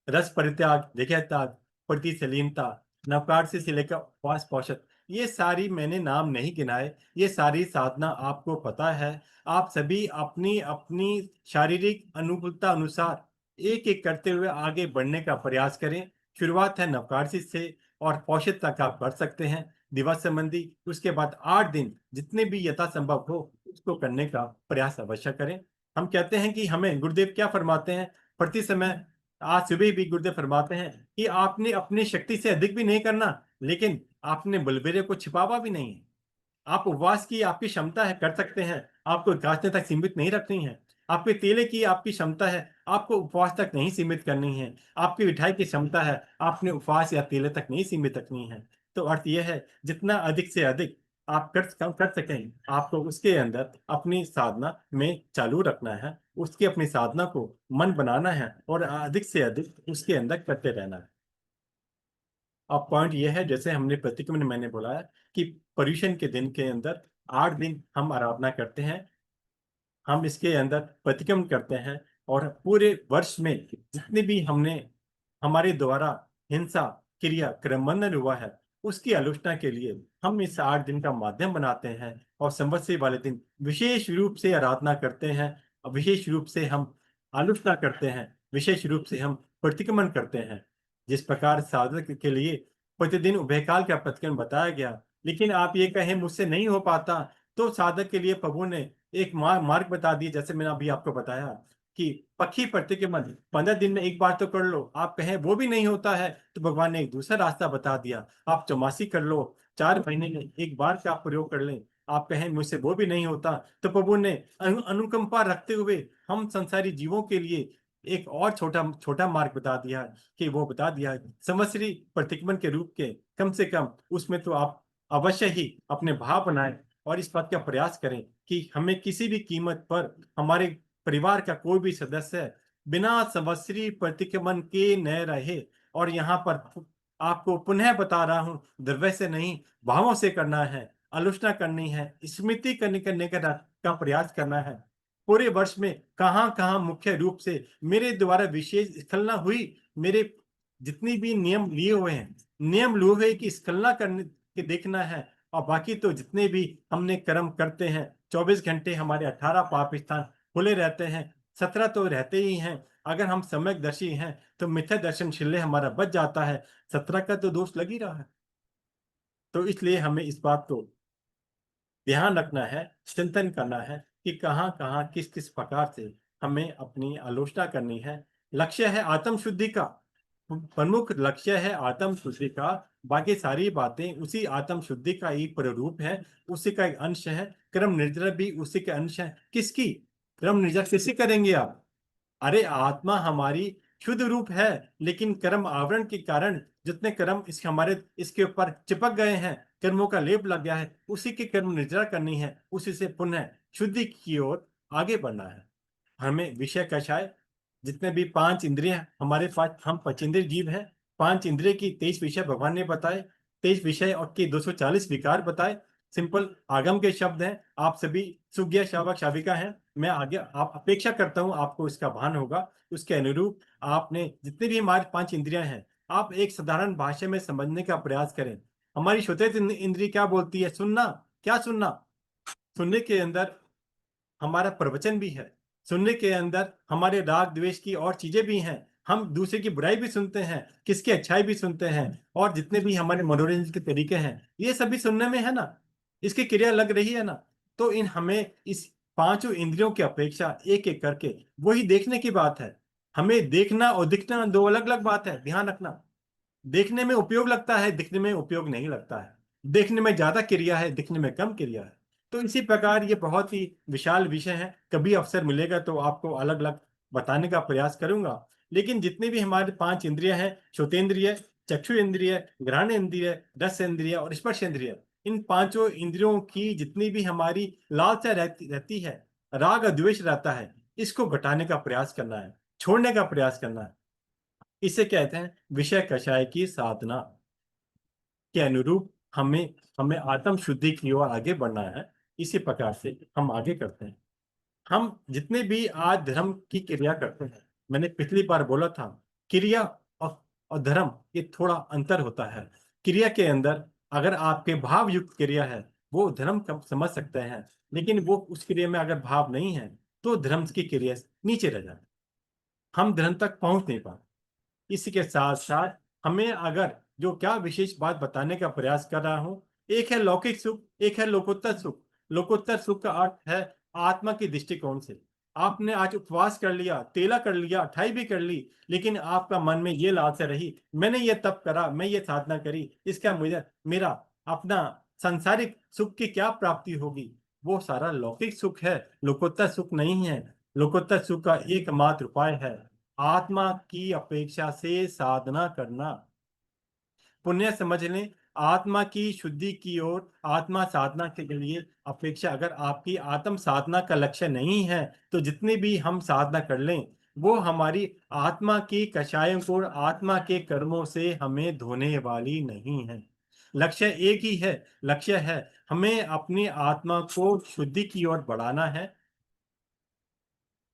रस परित्याग, जगह त्याग, प्रतिशलीनता, नवकार से लेकर उपवास पौषध, ये सारी मैंने नाम नहीं गिनाए, ये सारी साधना आपको पता है। आप सभी अपनी अपनी शारीरिक अनुकूलता अनुसार एक एक करते हुए आगे बढ़ने का प्रयास करें। शुरुआत है नवकारसी से और पौषध तक आप कर सकते हैं, दिवस संबंधी। उसके बाद 8 दिन जितने भी यथासंभव हो उसको करने का प्रयास अवश्य करें। हम कहते हैं कि हमें गुरुदेव क्या फरमाते हैं, प्रति समय आज सुबह भी गुरुदेव फरमाते हैं कि आपने अपनी शक्ति से अधिक भी नहीं करना, लेकिन आपने बलबीरे को छिपावा भी नहीं है। आप उपवास की आपकी क्षमता है, कर सकते हैं, आपको एकादशी तक सीमित नहीं रखनी है। आपके तेले की आपकी क्षमता है, आपको उपवास तक नहीं सीमित करनी है। आपकी मिठाई की क्षमता है, आपने उपवास या तेले तक नहीं सीमित रखनी है। तो अर्थ यह है, जितना अधिक से अधिक आप कर सकें, आपको उसके अंदर अपनी साधना में चालू रखना है, उसकी अपनी साधना को मन बनाना है और अधिक से अधिक उसके अंदर करते रहना है। अब पॉइंट ये है, जैसे हमने प्रतिक्रमण में मैंने बोला है कि पर्यूषण के दिन के अंदर 8 दिन हम आराधना करते हैं, हम इसके अंदर प्रतिक्रमण करते हैं, और पूरे वर्ष में जितने भी हमने हमारे द्वारा हिंसा क्रिया क्रमबंधन हुआ है, उसकी आलोचना के लिए हम इस 8 दिन का माध्यम बनाते हैं, और संवत्सरी वाले दिन विशेष रूप से आराधना करते हैं, और विशेष रूप से हम आलोचना करते हैं, विशेष रूप से हम प्रतिक्रमण करते हैं। जिस प्रकार साधक के लिए प्रतिदिन उभयकाल का प्रतिक्रमण बताया गया, लेकिन आप ये कहें मुझसे नहीं हो पाता, तो साधक के लिए प्रभु ने एक मार्ग बता दिया, जैसे मैंने अभी आपको बताया कि पक्षी प्रतिक्रमण 15 दिन में एक बार तो कर लो। आप कहें वो भी नहीं होता है, तो भगवान ने एक दूसरा रास्ता बता दिया, आप चौमासी कर लो, 4 महीने में एक बार का आप प्रयोग कर लें। आप कहें मुझसे वो भी नहीं होता, तो प्रभु ने अनुकंपा रखते हुए हम संसारी जीवों के लिए एक और छोटा छोटा मार्ग बता दिया, कि वो बता दिया संवत्सरी प्रतिक्रमण के रूप के, कम से कम उसमें तो आप अवश्य ही अपने भाव बनाएं और इस बात का प्रयास करें कि हमें किसी भी कीमत पर हमारे परिवार का कोई भी सदस्य बिना संवत्सरी प्रतिक्रमण के न रहे। और यहाँ पर आपको पुनः बता रहा हूं, द्रव्य से नहीं, भावों से करना है, आलोचना करनी है, स्मृति करने का प्रयास करना है। पूरे वर्ष में कहाँ कहाँ मुख्य रूप से मेरे द्वारा विशेष स्खलना हुई, मेरे जितनी भी नियम लिए हुए हैं, नियम लिए हुए की स्खलना करने के देखना है। और बाकी तो जितने भी हमने कर्म करते हैं, 24 घंटे हमारे 18 पाप स्थान खुले रहते हैं, 17 तो रहते ही हैं। अगर हम सम्यकदर्शी हैं तो मिथ्या दर्शनशील हमारा बच जाता है, 17 का तो दोष लग ही रहा है। तो इसलिए हमें इस बात को ध्यान रखना है, चिंतन करना है कि कहाँ कहाँ किस किस प्रकार से हमें अपनी आलोचना करनी है, लक्ष्य है आत्म शुद्धि का, प्रमुख लक्ष्य है आत्म शुद्धि का। बाकी सारी बातें उसी आत्म शुद्धि का एक प्ररूप है, उसी का एक अंश है। कर्म निर्जरा भी उसी के अंश है। किसकी कर्म निर्जरा किसकी करेंगे आप? अरे आत्मा हमारी शुद्ध रूप है, लेकिन कर्म आवरण के कारण जितने कर्म इसके हमारे इसके ऊपर चिपक गए हैं, कर्मों का लेप लग गया है, उसी की कर्म निर्जरा करनी है, उसी से पुनः शुद्धि की ओर आगे बढ़ना है। हमें विषय कषाय जितने भी पांच इंद्रिय हमारे पास, हम पंचेंद्रिय जीव हैं। पांच इंद्रिय की 23 विषय भगवान ने बताए, 23 विषय और के 240 विकार बताए। सिंपल आगम के शब्द हैं। आप सभी सुज्ञ शावक शाविका हैं। मैं आगे आप अपेक्षा करता हूं आपको इसका भान होगा। उसके अनुरूप आपने जितनी भी हमारी पांच इंद्रियां हैं, आप एक साधारण भाषा में समझने का प्रयास करें। हमारी श्रोतेय इंद्रिय क्या बोलती है? सुनना। क्या सुनना? सुनने के अंदर हमारा प्रवचन भी है, सुनने के अंदर हमारे राग द्वेष की और चीजें भी हैं। हम दूसरे की बुराई भी सुनते हैं, किसकी अच्छाई भी सुनते हैं, और जितने भी हमारे मनोरंजन के तरीके हैं, ये सभी सुनने में है ना। इसकी क्रिया लग रही है ना। तो इन हमें इस पांचों इंद्रियों की अपेक्षा एक एक करके वही देखने की बात है। हमें देखना और दिखना दो अलग अलग बात है, ध्यान रखना। देखने में उपयोग लगता है, दिखने में उपयोग नहीं लगता है। देखने में ज्यादा क्रिया है, दिखने में कम क्रिया है। तो इसी प्रकार ये बहुत ही विशाल विषय है। कभी अवसर मिलेगा तो आपको अलग अलग बताने का प्रयास करूंगा। लेकिन जितने भी हमारे पांच इंद्रिय हैं, श्रोतेंद्रिय, चक्षु इंद्रिय, घ्राण इंद्रिय, रस इंद्रिय और स्पर्श इंद्रिय, इन पांचों इंद्रियों की जितनी भी हमारी लालसा रहती है, राग और द्वेष रहता है, इसको घटाने का प्रयास करना है, छोड़ने का प्रयास करना है। इसे कहते हैं विषय कषाय की साधना के अनुरूप हमें हमें आत्म शुद्धि की ओर आगे बढ़ना है। इसी प्रकार से हम आगे करते हैं। हम जितने भी आज धर्म की क्रिया करते हैं, मैंने पिछली बार बोला था, क्रिया और धर्म ये थोड़ा अंतर होता है। क्रिया के अंदर अगर आपके भाव युक्त क्रिया है, वो धर्म कम समझ सकते हैं। लेकिन वो उस क्रिया में अगर भाव नहीं है, तो धर्म की क्रिया नीचे रह जाती है, हम धर्म तक पहुंच नहीं पाते। इसी के साथ साथ हमें अगर जो क्या विशेष बात बताने का प्रयास कर रहा हूं, एक है लौकिक सुख, एक है लोकोत्तर सुख। लोकोत्तर सुख का अर्थ है आत्मा की दृष्टिकोण से। आपने आज उपवास कर लिया, तेला कर लिया, अठाई भी कर ली, लेकिन आपका मन में ये लालसा रही, मैंने ये तप करा, मैं ये साधना करी, इसका मुझे मेरा अपना सांसारिक सुख की क्या प्राप्ति होगी? वो सारा लौकिक सुख है, लोकोत्तर सुख नहीं है। लोकोत्तर सुख का एकमात्र उपाय है आत्मा की अपेक्षा से साधना करना। पुण्य समझ लें, आत्मा की शुद्धि की ओर आत्मा साधना के लिए अपेक्षा, अगर आपकी आत्म साधना का लक्ष्य नहीं है, तो जितनी भी हम साधना कर लें, वो हमारी आत्मा की कषायों को, आत्मा के कर्मों से हमें धोने वाली नहीं है। लक्ष्य एक ही है, लक्ष्य है हमें अपनी आत्मा को शुद्धि की ओर बढ़ाना है।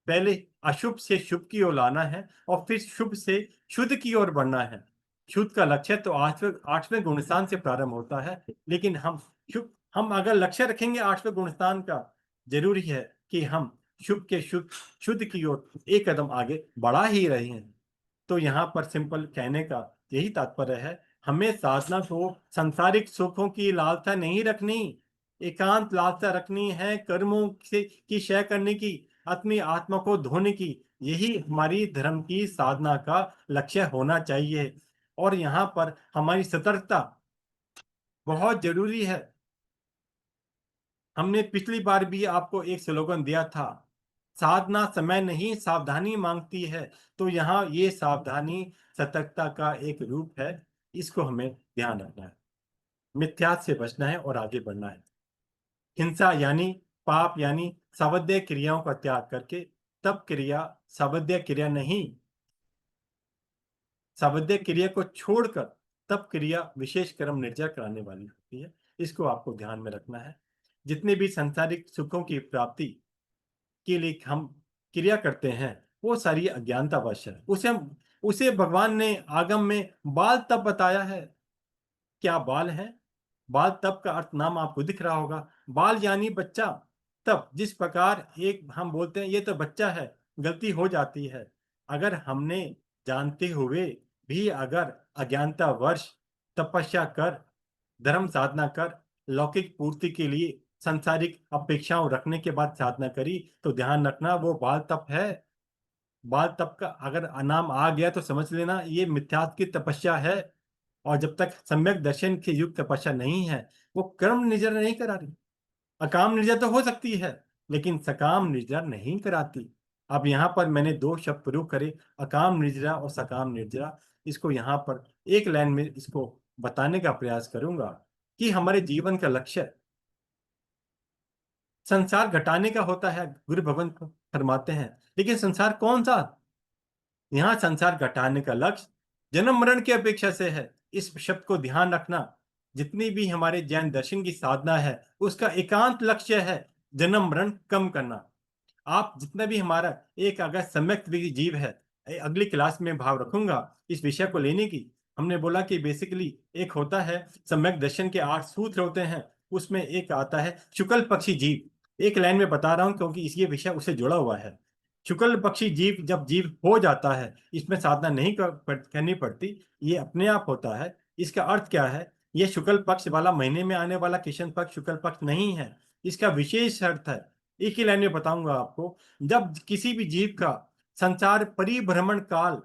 पहले अशुभ से शुभ की ओर लाना है, और फिर शुभ से शुद्ध की ओर बढ़ना है। शुद्ध का लक्ष्य तो आठवें आठवें गुणस्थान से प्रारंभ होता है। लेकिन हम अगर लक्ष्य रखेंगे आठवें गुणस्थान का, जरूरी है कि हम शुभ के शुद्ध शुद्ध की ओर एक कदम आगे बढ़ा ही रहे हैं। तो यहाँ पर सिंपल कहने का यही तात्पर्य है, हमें साधना को सांसारिक सुखों की लालसा नहीं रखनी, एकांत लालसा रखनी है कर्मों से की क्षय करने की, अपनी आत्मा को धोने की। यही हमारी धर्म की साधना का लक्ष्य होना चाहिए। और यहाँ पर हमारी सतर्कता बहुत जरूरी है। हमने पिछली बार भी आपको एक स्लोगन दिया था, साधना समय नहीं सावधानी मांगती है। तो यहाँ ये सावधानी सतर्कता का एक रूप है। इसको हमें ध्यान रखना है, मिथ्या से बचना है और आगे बढ़ना है। हिंसा यानी पाप यानी सावध्य क्रियाओं का त्याग करके तब क्रिया, सावध्य क्रिया नहीं, सावध्य क्रिया को छोड़कर तब क्रिया विशेष कर्म निर्जर कराने वाली होती है। इसको आपको ध्यान में रखना है। जितने भी सांसारिक सुखों की प्राप्ति के लिए हम क्रिया करते हैं, वो सारी अज्ञानतावश है। उसे भगवान ने आगम में बाल तप बताया है। क्या बाल है? बाल तप का अर्थ नाम आपको दिख रहा होगा। बाल यानी बच्चा। तब जिस प्रकार एक हम बोलते हैं ये तो बच्चा है, गलती हो जाती है। अगर हमने जानते हुए भी अगर अज्ञानता वर्ष तपस्या कर, धर्म साधना कर, लौकिक पूर्ति के लिए सांसारिक अपेक्षाओं रखने के बाद साधना करी, तो ध्यान रखना वो बाल तप है। बाल तप का अगर नाम आ गया तो समझ लेना ये मिथ्यात्व की तपस्या है। और जब तक सम्यक दर्शन के युक्त तपस्या नहीं है, वो कर्म निर्जर नहीं करा रही। अकाम निर्जर तो हो सकती है, लेकिन सकाम निर्जर नहीं कराती। अब यहाँ पर मैंने दो शब्द प्रयोग करे, अकाम निर्जरा और सकाम निर्जरा। इसको यहाँ पर एक लाइन में इसको बताने का प्रयास करूंगा कि हमारे जीवन का लक्ष्य संसार घटाने का होता है, गुरु भगवंत फरमाते हैं। लेकिन संसार कौन सा? यहाँ संसार घटाने का लक्ष्य जन्म मरण की अपेक्षा से है। इस शब्द को ध्यान रखना। जितनी भी हमारे जैन दर्शन की साधना है, उसका एकांत लक्ष्य है जन्म मरण कम करना। आप जितना भी हमारा एक अगर सम्यक जीव है, अगली क्लास में भाव रखूंगा इस विषय को लेने की। हमने बोला कि बेसिकली एक होता है सम्यक दर्शन के 8 सूत्र होते हैं, उसमें एक आता है शुक्ल पक्षी जीव। एक लाइन में बता रहा हूं क्योंकि इसलिए विषय उससे जुड़ा हुआ है। शुक्ल पक्षी जीव जब जीव हो जाता है, इसमें साधना नहीं करनी पड़ती, ये अपने आप होता है। इसका अर्थ क्या है? ये शुक्ल पक्ष वाला महीने में आने वाला कृष्ण पक्ष शुक्ल पक्ष नहीं है। इसका विशेष अर्थ है, एक ही लाइन में बताऊंगा आपको। जब किसी भी जीव का संसार परिभ्रमण काल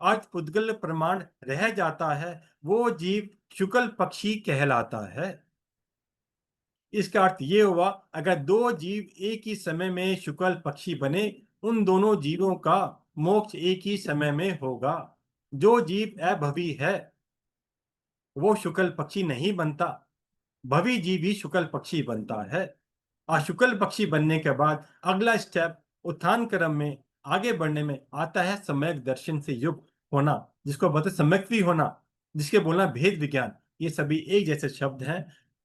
अर्थ पुद्गल प्रमाण रह जाता है, वो जीव शुक्ल पक्षी कहलाता है। इसका अर्थ ये हुआ, अगर दो जीव एक ही समय में शुक्ल पक्षी बने, उन दोनों जीवों का मोक्ष एक ही समय में होगा। जो जीव अभवी है वो शुक्ल पक्षी नहीं बनता, भवी जीव ही शुक्ल पक्षी बनता है। और शुक्ल पक्षी बनने के बाद अगला स्टेप उत्थान क्रम में आगे बढ़ने में आता है सम्यक दर्शन से युक्त होना, जिसको बोलते हैं सम्यक्ति होना, जिसके बोलना भेद विज्ञान। ये सभी एक जैसे शब्द हैं।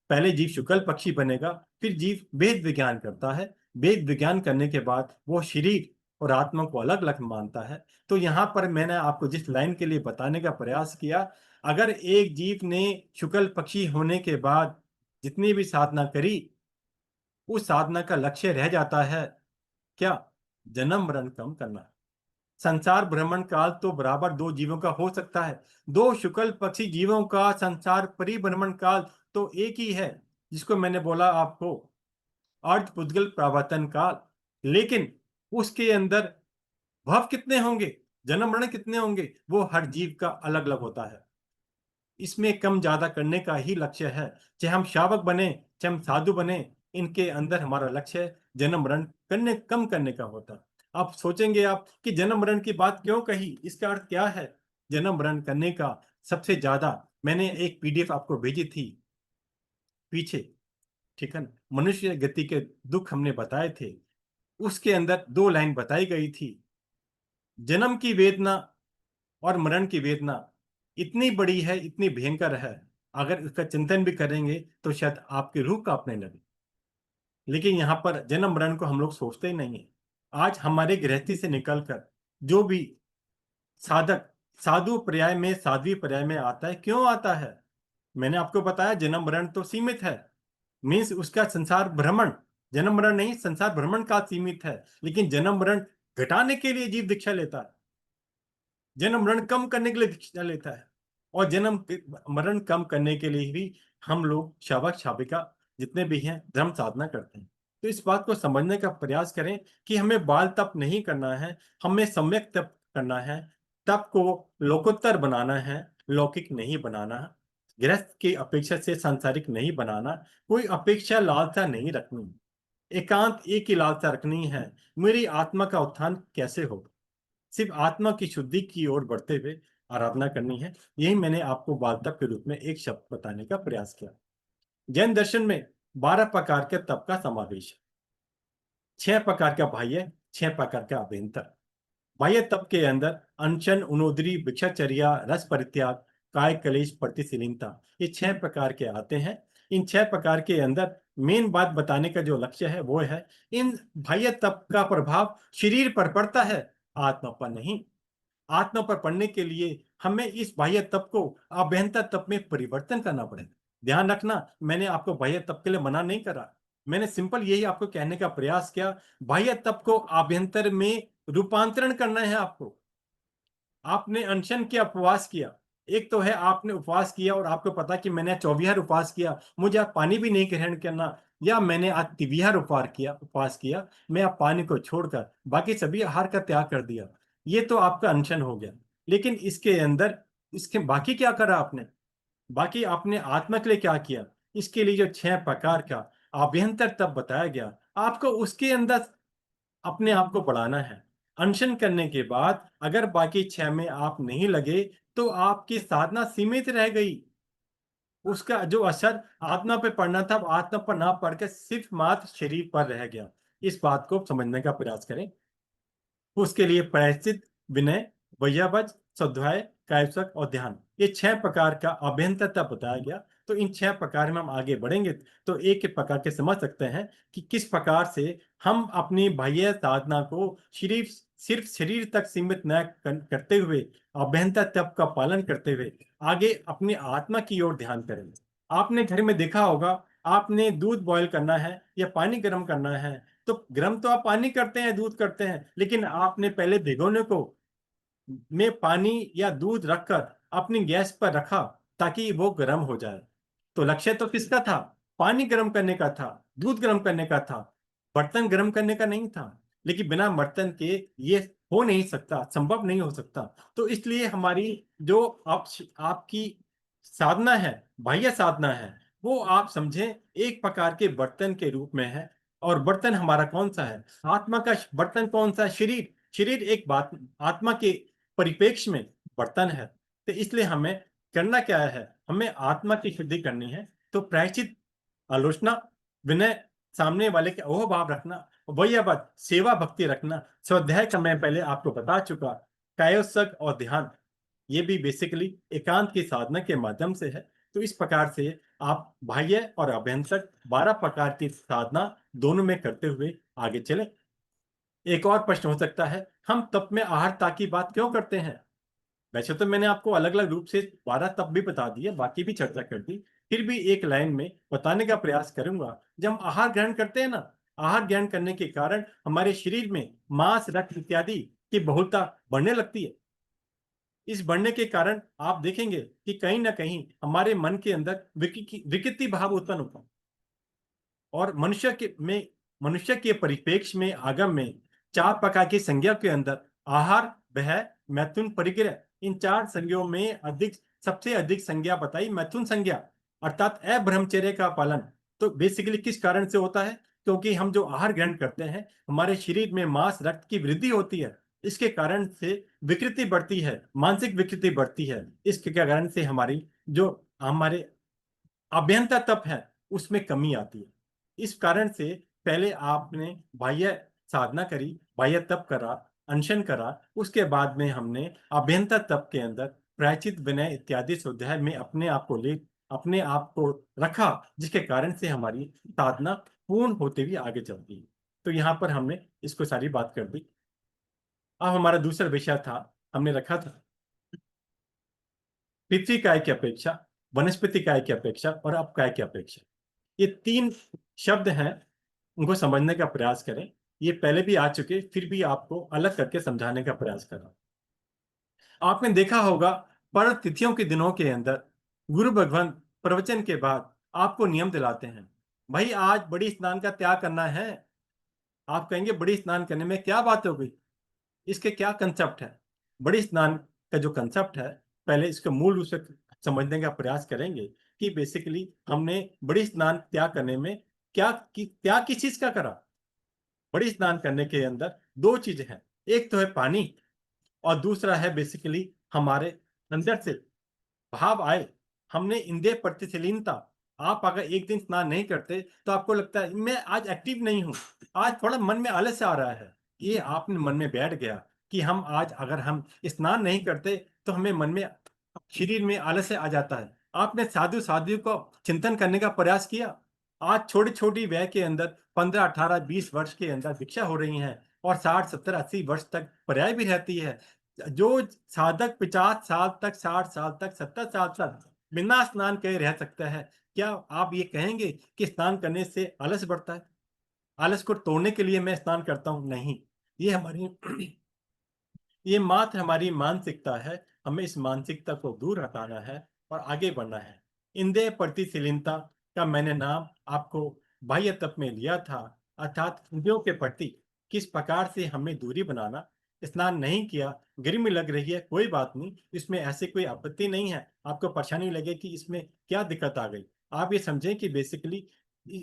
पहले जीव शुक्ल पक्षी बनेगा, फिर जीव भेद विज्ञान करता है। भेद विज्ञान करने के बाद वो शरीर और आत्मा को अलग अलग मानता है। तो यहाँ पर मैंने आपको जिस लाइन के लिए बताने का प्रयास किया, अगर एक जीव ने शुक्ल पक्षी होने के बाद जितनी भी साधना करी, उस साधना का लक्ष्य रह जाता है क्या? जन्म मरण कम करना। संसार भ्रमण काल तो बराबर दो जीवों का हो सकता है। दो शुक्ल पक्षी जीवों का संसार परिभ्रमण काल तो एक ही है, जिसको मैंने बोला आपको अर्ध पुद्गल प्रवर्तन काल। लेकिन उसके अंदर भव कितने होंगे, जन्म मरण कितने होंगे, वो हर जीव का अलग अलग होता है। इसमें कम ज्यादा करने का ही लक्ष्य है। चाहे हम शावक बने, चाहे हम साधु बने, इनके अंदर हमारा लक्ष्य जन्म मरण करने कम करने का होता है। आप सोचेंगे आप कि जन्म मरण की बात क्यों कही, इसका अर्थ क्या है? जन्म मरण करने का सबसे ज्यादा, मैंने एक पीडीएफ आपको भेजी थी पीछे, ठीक है ना, मनुष्य गति के दुख हमने बताए थे। उसके अंदर दो लाइन बताई गई थी, जन्म की वेदना और मरण की वेदना इतनी बड़ी है, इतनी भयंकर है, अगर इसका चिंतन भी करेंगे तो शायद आपकी रूह कांपने लगे। लेकिन यहाँ पर जन्म मरण को हम लोग सोचते ही नहीं है। आज हमारे गृहस्थी से निकलकर जो भी साधक साधु पर्याय में, साध्वी पर्याय में आता है, क्यों आता है? मैंने आपको बताया जन्म मरण तो सीमित है, मीन्स उसका संसार भ्रमण, जन्म मरण नहीं, संसार भ्रमण का सीमित है। लेकिन जन्म मरण घटाने के लिए जीव दीक्षा लेता है, जन्म मरण कम करने के लिए दीक्षा लेता है। और जन्म मरण कम करने के लिए भी हम लोग शावक शाविका जितने भी हैं धर्म साधना करते हैं। तो इस बात को समझने का प्रयास करें कि हमें बाल तप नहीं करना है, हमें सम्यक तप करना है। तप को लोकोत्तर बनाना है, लौकिक नहीं बनाना। गृहस्थ की अपेक्षा से सांसारिक नहीं बनाना। कोई अपेक्षा लालसा नहीं रखनी, एकांत एक ही लालसा रखनी है, मेरी आत्मा का उत्थान कैसे होगा। सिर्फ आत्मा की शुद्धि की ओर बढ़ते हुए आराधना करनी है। यही मैंने आपको बाल तप के रूप में एक शब्द बताने का प्रयास किया। जैन दर्शन में 12 प्रकार के तप का समावेश है। 6 प्रकार का बाह्य, 6 प्रकार का अभ्यंतर। बाह्य तप के अंदर अनशन, उनोदरी, भिक्षाचर्या, रस परित्याग, काय कलेश, प्रतिशीलता, ये 6 प्रकार के आते हैं। इन 6 प्रकार के अंदर मेन बात बताने का जो लक्ष्य है वो है, इन बाह्य तप का प्रभाव शरीर पर पड़ता है, आत्मा पर नहीं। आत्मा पर पढ़ने के लिए हमें इस बाह्य तप को अभ्यंतर तप में परिवर्तन करना पड़ेगा। ध्यान रखना, मैंने आपको बाह्य तप के लिए मना नहीं करा, मैंने सिंपल यही आपको कहने का प्रयास किया, बाह्य तप को आभ्यंतर में रूपांतरण करना है आपको। आपने अनशन किया, उपवास किया, एक तो है आपने उपवास किया और आपको पता कि मैंने 24 उपवास किया, मुझे आज पानी भी नहीं ग्रहण करना, या मैंने आज 23 उपवास किया, मैं अब पानी को छोड़कर बाकी सभी आहार का त्याग कर दिया। ये तो आपका अनशन हो गया, लेकिन इसके अंदर इसके बाकी क्या करा आपने? बाकी आपने आत्मा के लिए क्या किया? इसके लिए जो 6 प्रकार का अभ्यंतर तब बताया गया, आपको उसके अंदर अपने आप को बढ़ाना है। अनशन करने के बाद अगर बाकी 6 में आप नहीं लगे, तो आपकी साधना सीमित रह गई। उसका जो असर आत्मा पे पड़ना था, वो आत्मा पर ना पड़ के सिर्फ मात्र शरीर पर रह गया। इस बात को समझने का प्रयास करें। उसके लिए प्रायश्चित, विनय, वैयावच, स्वाध्याय, कायस्वक और ध्यान, ये 6 प्रकार का अभ्यंतरता बताया गया। तो इन 6 प्रकार में हम आगे बढ़ेंगे तो एक एक प्रकार के समझ सकते हैं कि किस प्रकार से हम अपनी बाह्य साधना को सिर्फ सिर्फ शरीर तक सीमित न करते हुए, अभ्यंतर तप का पालन करते हुए आगे अपनी आत्मा की ओर ध्यान करेंगे। आपने घर में देखा होगा, आपने दूध बॉईल करना है या पानी गर्म करना है, तो गर्म तो आप पानी करते हैं, दूध करते हैं, लेकिन आपने पहले भिगोने को में पानी या दूध रखकर अपनी गैस पर रखा ताकि वो गर्म हो जाए। तो लक्ष्य तो किसका था? पानी गर्म करने का था, दूध गर्म करने का था, बर्तन गर्म करने का नहीं था। लेकिन बिना बर्तन के ये हो नहीं सकता, संभव नहीं हो सकता। तो इसलिए हमारी जो आपकी साधना है, बाह्य साधना है, वो आप समझें एक प्रकार के बर्तन के रूप में है। और बर्तन हमारा कौन सा है? आत्मा का बर्तन कौन सा है? शरीर। शरीर एक बात आत्मा के परिप्रेक्ष्य में बर्तन है। तो इसलिए हमें करना क्या है? हमें आत्मा की शुद्धि करनी है। तो प्रायश्चित, आलोचना, विनय, सामने वाले के ओह भाव रखना, वही बात सेवा भक्ति रखना, स्वाध्याय का मैं पहले आपको बता चुका, कायोत्सक और ध्यान, ये भी बेसिकली एकांत की साधना के माध्यम से है। तो इस प्रकार से आप बाह्य और अभ्यंतर 12 प्रकार की साधना दोनों में करते हुए आगे चले। एक और प्रश्न हो सकता है, हम तप में आहारता की बात क्यों करते हैं? वैसे तो मैंने आपको अलग अलग रूप से 12 तप भी बता दिए, बाकी भी चर्चा कर दी। फिर भी एक लाइन में बताने का प्रयास करूंगा। जब हम आहार ग्रहण करते हैं ना, आहार ग्रहण करने के कारण हमारे शरीर में मांस, रक्त इत्यादि की बहुलता बढ़ने लगती है। इस बढ़ने के कारण आप देखेंगे कि कहीं ना कहीं हमारे मन के अंदर विकृति भाव उत्पन्न होता है। और मनुष्य के परिप्रेक्ष्य में, आगम में 4 प्रकार की संज्ञा के अंदर आहार, वह, मैथुन, परिग्रह, इन 4 संज्ञाओं में सबसे अधिक संज्ञा बताई मैथुन संज्ञा, अर्थात अब्रह्मचर्य का पालन। तो बेसिकली किस कारण से होता है? क्योंकि हम जो आहार ग्रहण करते हैं, हमारे शरीर में मांस, रक्त की वृद्धि होती है। इसके कारण से विकृति बढ़ती है, मानसिक विकृति बढ़ती है। इसके कारण से हमारे अभ्यंतर तप है, उसमें कमी आती है। इस कारण से पहले आपने बाह्य साधना करी, बाह्य तप करा, अनशन करा, उसके बाद में हमने अभ्यंतर तप के अंदर प्रायश्चित, विनय इत्यादि स्वाध्याय में अपने आप को रखा, जिसके कारण से हमारी साधना पूर्ण होते हुए आगे चलती है। तो यहाँ पर हमने इसको सारी बात कर दी। अब हमारा दूसरा विषय था, हमने रखा था पृथ्वी काय की अपेक्षा, वनस्पति काय की अपेक्षा और अपकाय की अपेक्षा। ये 3 शब्द हैं, उनको समझने का प्रयास करें। ये पहले भी आ चुके, फिर भी आपको अलग करके समझाने का प्रयास करा। आपने देखा होगा, पर्व तिथियों के दिनों के अंदर गुरु भगवान प्रवचन के बाद आपको नियम दिलाते हैं, भाई आज बड़ी स्नान का त्याग करना है। आप कहेंगे बड़ी स्नान करने में क्या बात हो गई? इसके क्या कंसेप्ट है? बड़ी स्नान का जो कंसेप्ट है, पहले इसको मूल रूप से समझने का प्रयास करेंगे कि बेसिकली हमने बड़ी स्नान त्याग करने में त्याग किस चीज का करा? बड़ी स्नान करने के अंदर 2 चीजें हैं, एक तो है पानी और दूसरा है बेसिकली हमारे अंदर से भाव आए। हमने इंद्रिय प्रतिशीलता, आप अगर एक दिन स्नान नहीं करते तो आपको लगता है मैं आज एक्टिव नहीं हूं, आज थोड़ा मन में आलस्य आ रहा है। ये आपने मन में बैठ गया कि हम आज अगर हम स्नान नहीं करते तो हमें मन में, शरीर में आलस्य आ जाता है। आपने साधु साधु को चिंतन करने का प्रयास किया? आज छोटी छोटी वय के अंदर 15, 18, 20 वर्ष के अंदर दीक्षा हो रही हैं और 60, 70, 80 वर्ष तक पर्याय भी रहती है। जो साधक 50 साल तक, 60 साल तक, 70 साल तक बिना स्नान किए रह सकता है, क्या आप ये कहेंगे कि स्नान करने से आलस बढ़ता है? आलस को तोड़ने के लिए मैं स्नान करता हूं? नहीं। ये हमारी ये मात्र हमारी मानसिकता है। हमें इस मानसिकता को दूर हटाना है और आगे बढ़ना है। इंद्रिय प्रतिशीलता का मैंने नाम आपको बाह्य तप में लिया था, अर्थात इंद्रियों के प्रति किस प्रकार से हमें दूरी बनाना, स्नान नहीं किया, गर्मी लग रही है, कोई बात नहीं, इसमें ऐसे कोई आपत्ति नहीं है। आपको परेशानी लगे कि इसमें क्या दिक्कत आ गई, आप ये समझें कि बेसिकली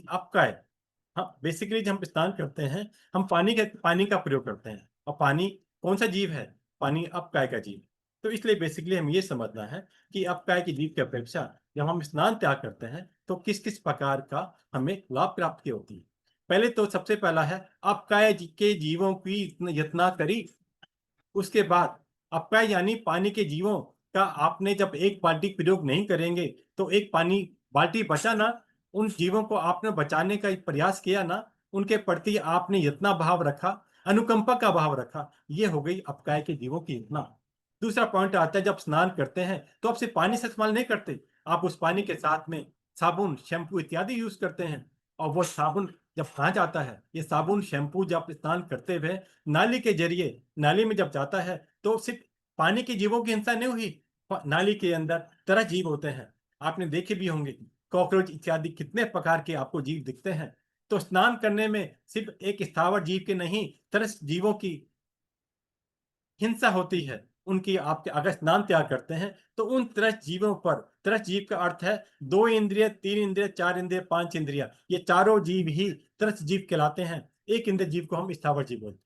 आपका है। हाँ, बेसिकली जब हम स्नान करते हैं, हम पानी का प्रयोग करते हैं, और पानी कौन सा जीव है? पानी अपकाय का जीव। तो इसलिए बेसिकली हम ये समझना है कि अपकाय की जीव की अपेक्षा जब हम स्नान त्याग करते हैं तो किस किस प्रकार का हमें लाभ प्राप्ति होती है। पहले तो सबसे पहला है अपकाय के जीवों की यत्ना करी। उसके बाद अपकाय यानी पानी के जीवों का आपने जब एक बाल्टी प्रयोग नहीं करेंगे तो एक पानी बाल्टी बचा ना, उन जीवों को आपने बचाने का प्रयास किया ना, उनके प्रति आपने यत्ना भाव रखा, अनुकंपा का भाव रखा, ये हो गई अपकाय के जीवों की यत्ना। दूसरा पॉइंट आता है, जब स्नान करते हैं तो आप सिर्फ पानी से इस्तेमाल नहीं करते, आप उस पानी के साथ में साबुन, शैम्पू इत्यादि यूज करते हैं। और वो साबुन जब कहाँ जाता है, ये साबुन शैम्पू जब स्नान करते हुए नाली के जरिए नाली में जब जाता है तो सिर्फ पानी के जीवों की हिंसा नहीं हुई, नाली के अंदर तरह जीव होते हैं, आपने देखे भी होंगे, कॉकरोच इत्यादि कितने प्रकार के आपको जीव दिखते हैं। तो स्नान करने में सिर्फ एक स्थावर जीव के नहीं, तरह जीवों की हिंसा होती है। उनकी आपके अगर स्नान त्याग करते हैं तो उन त्रस्त जीवों पर, त्रस्त जीव का अर्थ है दो इंद्रिय, तीन इंद्रिय, चार इंद्रिय, पांच इंद्रिया, ये चारों जीव ही त्रस्त जीव कहलाते हैं। एक इंद्रिय जीव को हम स्थावर जीव बोलते हैं।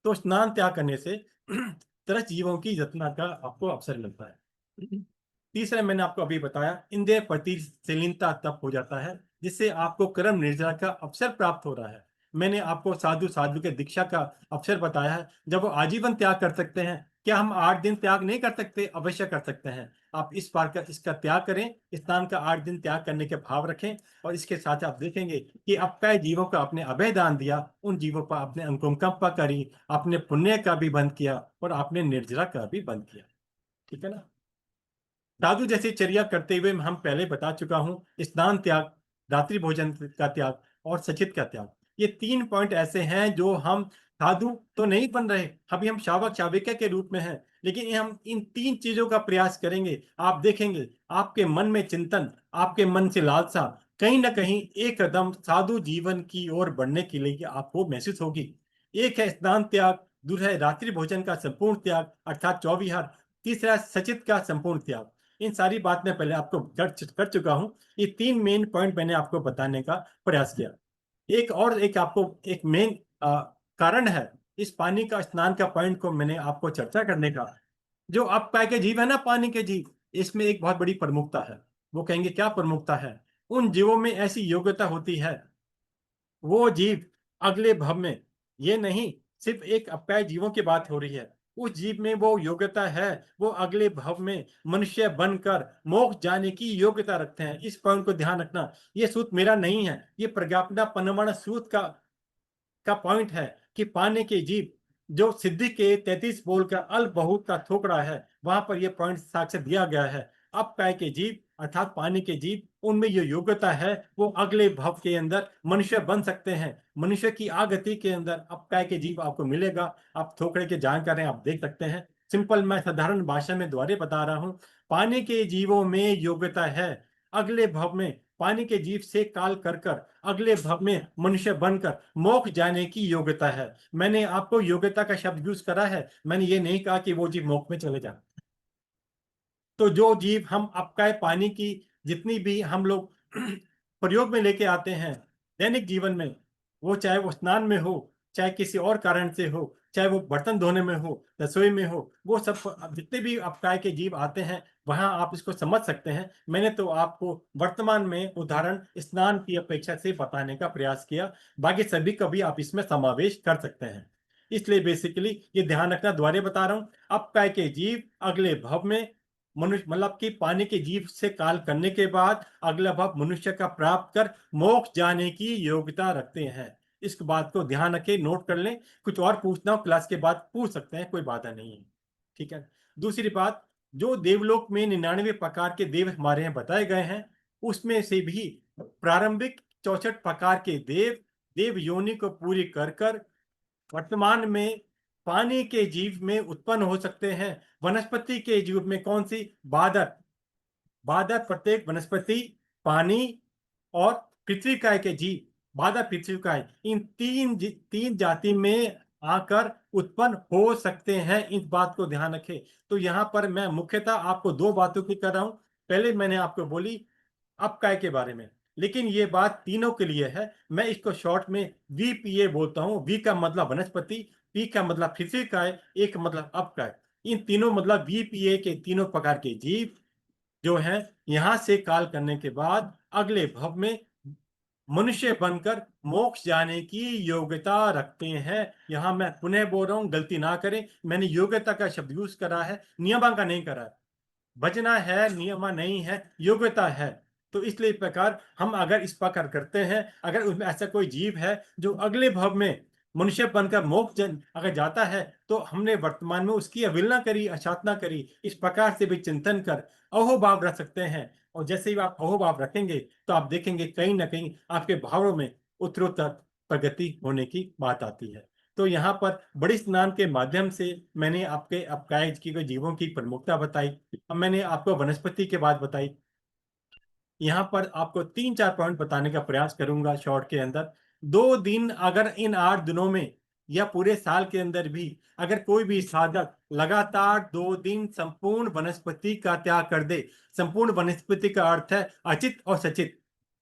तो स्नान त्याग करने से त्रस्त जीवों की यातना का आपको अवसर मिलता है। तीसरा मैंने आपको अभी बताया, इंद्रिय प्रतिशीलता तब हो जाता है जिससे आपको कर्म निर्जरा का अवसर प्राप्त हो रहा है। मैंने आपको साधु साधु के दीक्षा का अवसर बताया है, जब वो आजीवन त्याग कर सकते हैं। क्या हम 8 दिन त्याग नहीं कर सकते? अवश्य कर सकते हैं। आप इस बार का इसका त्याग करें, स्नान का 8 दिन त्याग करने के भाव रखें, और इसके साथ आप देखेंगे कि अपकाय जीवों का आपने अभय दान दिया, उन जीवों पर आपने अनुकंपा करी, आपने पुण्य का भी बंद किया और आपने निर्जरा का भी बंद किया। ठीक है ना? साधु जैसी चर्या करते हुए हम पहले बता चुका हूं, स्नान त्याग, रात्रि भोजन का त्याग और सचित का त्याग, ये 3 पॉइंट ऐसे हैं जो हम साधु तो नहीं बन रहे, अभी हम शावक शाविका के रूप में हैं, लेकिन हम इन 3 चीजों का प्रयास करेंगे, आप देखेंगे आपके मन में चिंतन, आपके मन से लालसा कहीं ना कहीं एक कदम साधु जीवन की ओर बढ़ने के लिए आपको महसूस होगी। एक है स्नान त्याग, दूसरा है रात्रि भोजन का संपूर्ण त्याग अर्थात चौविहार, तीसरा है सचित का संपूर्ण त्याग। इन सारी बात मैं पहले आपको कर चुका हूं। ये 3 मेन पॉइंट मैंने आपको बताने का प्रयास किया। एक और एक आपको एक मेन कारण है इस पानी का स्नान का पॉइंट को मैंने आपको चर्चा करने का। जो अपकाय के जीव है ना, पानी के जीव, इसमें एक बहुत बड़ी प्रमुखता है। वो कहेंगे क्या प्रमुखता है? उन जीवों में ऐसी योग्यता होती है, वो जीव अगले भव में, ये नहीं सिर्फ एक अप्याय जीवों की बात हो रही है, उस जीव में वो योग्यता है, वो अगले भव में मनुष्य बनकर मोक्ष जाने की योग्यता रखते हैं। इस पॉइंट को ध्यान रखना। ये सूत्र मेरा नहीं है, ये प्रज्ञापना पनमण सूत्र का पॉइंट है कि पाने के जीव जो सिद्धि के 33 बोल का अल्प बहुत का थोकड़ा है, वहां पर यह पॉइंट साक्ष्य दिया गया है। अब काय के जीव अर्थात पानी के जीव, उनमें ये योग्यता है, वो अगले भव के अंदर मनुष्य बन सकते हैं। मनुष्य की आगति के अंदर अब काय के जीव आपको मिलेगा। आप थोकड़े के जानकार हैं, आप देख सकते हैं। सिंपल मैं साधारण भाषा में द्वारे बता रहा हूं, पानी के जीवों में योग्यता है, अगले भव में पानी के जीव से काल कर कर अगले भव में मनुष्य बनकर मोक्ष जाने की योग्यता है। मैंने आपको योग्यता का शब्द यूज करा है, मैंने ये नहीं कहा कि वो जीव मोक्ष में चले जाए। तो जो जीव हम अपकाय पानी की जितनी भी हम लोग प्रयोग में लेके आते हैं दैनिक जीवन में, वो चाहे वो स्नान में हो, चाहे किसी और कारण से हो, चाहे वो बर्तन धोने में हो, रसोई में हो, वो सब जितने भी अपकाय के जीव आते हैं वहां आप इसको समझ सकते हैं। मैंने तो आपको वर्तमान में उदाहरण स्नान की अपेक्षा से बताने का प्रयास किया, बाकी सभी का भी आप इसमें समावेश कर सकते हैं। इसलिए बेसिकली ये ध्यान रखना, द्वारे बता रहा हूं, अपकाय के जीव अगले भव में मनुष्य मतलब कि पानी के जीव से काल करने के बाद अगला भाव मनुष्य का प्राप्त कर मोक्ष जाने की योग्यता रखते हैं। इस बात को ध्यान रखें, नोट कर लें। कुछ और पूछना हो क्लास के बाद पूछ सकते हैं, कोई बाधा नहीं है। ठीक है। दूसरी बात, जो देवलोक में 99 प्रकार के देव हमारे यहाँ बताए गए हैं, उसमें से भी प्रारंभिक 64 प्रकार के देव देव योनि को पूरी कर कर वर्तमान में पानी के जीव में उत्पन्न हो सकते हैं। वनस्पति के जीव में कौन सी? बादर, बादर प्रत्येक वनस्पति, पानी और पृथ्वी काय के जीव, बादर पृथ्वी काय, इन तीन जाति में आकर उत्पन्न हो सकते हैं। इस बात को ध्यान रखें। तो यहाँ पर मैं मुख्यतः आपको दो बातों की कर रहा हूं। पहले मैंने आपको बोली अपकाय के बारे में, लेकिन ये बात तीनों के लिए है। मैं इसको शॉर्ट में वीपीए बोलता हूँ। वी का मतलब वनस्पति, पी का मतलब फिजिकाय, ए का मतलब अपकाय। इन तीनों मतलब वीपीए के तीनों प्रकार के जीव जो हैं यहां से काल करने के बाद अगले भव में मनुष्य बनकर मोक्ष जाने की योग्यता रखते हैं। यहां मैं पुनः बोल रहा हूं, गलती ना करें, मैंने योग्यता का शब्द यूज करा है, नियमा का नहीं करा है। बचना है, नियमा नहीं है, योग्यता है। तो इसलिए इस प्रकार हम अगर इस प्रकार करते हैं, अगर उसमें ऐसा कोई जीव है जो अगले भव में मनुष्य बनकर मोक्ष जन अगर जाता है, तो हमने वर्तमान में उसकी अवहेलना करी, अशातना करी। इस प्रकार से भी चिंतन कर अहोभाव रख सकते हैं। और जैसे ही आप अहोभाव रखेंगे तो आप देखेंगे कहीं ना कहीं आपके भावों में उत्तरोत्तर प्रगति होने की बात आती है। तो यहाँ पर बड़ी स्नान के माध्यम से मैंने आपके अपकाय की जीवों की प्रमुखता बताई। अब मैंने आपको वनस्पति के बात बताई। यहाँ पर आपको तीन चार पॉइंट बताने का प्रयास करूंगा शॉर्ट के अंदर। 2 दिन अगर इन 8 दिनों में या पूरे साल के अंदर भी अगर कोई भी साधक लगातार 2 दिन संपूर्ण वनस्पति का त्याग कर दे। संपूर्ण वनस्पति का अर्थ है अचित और सचित।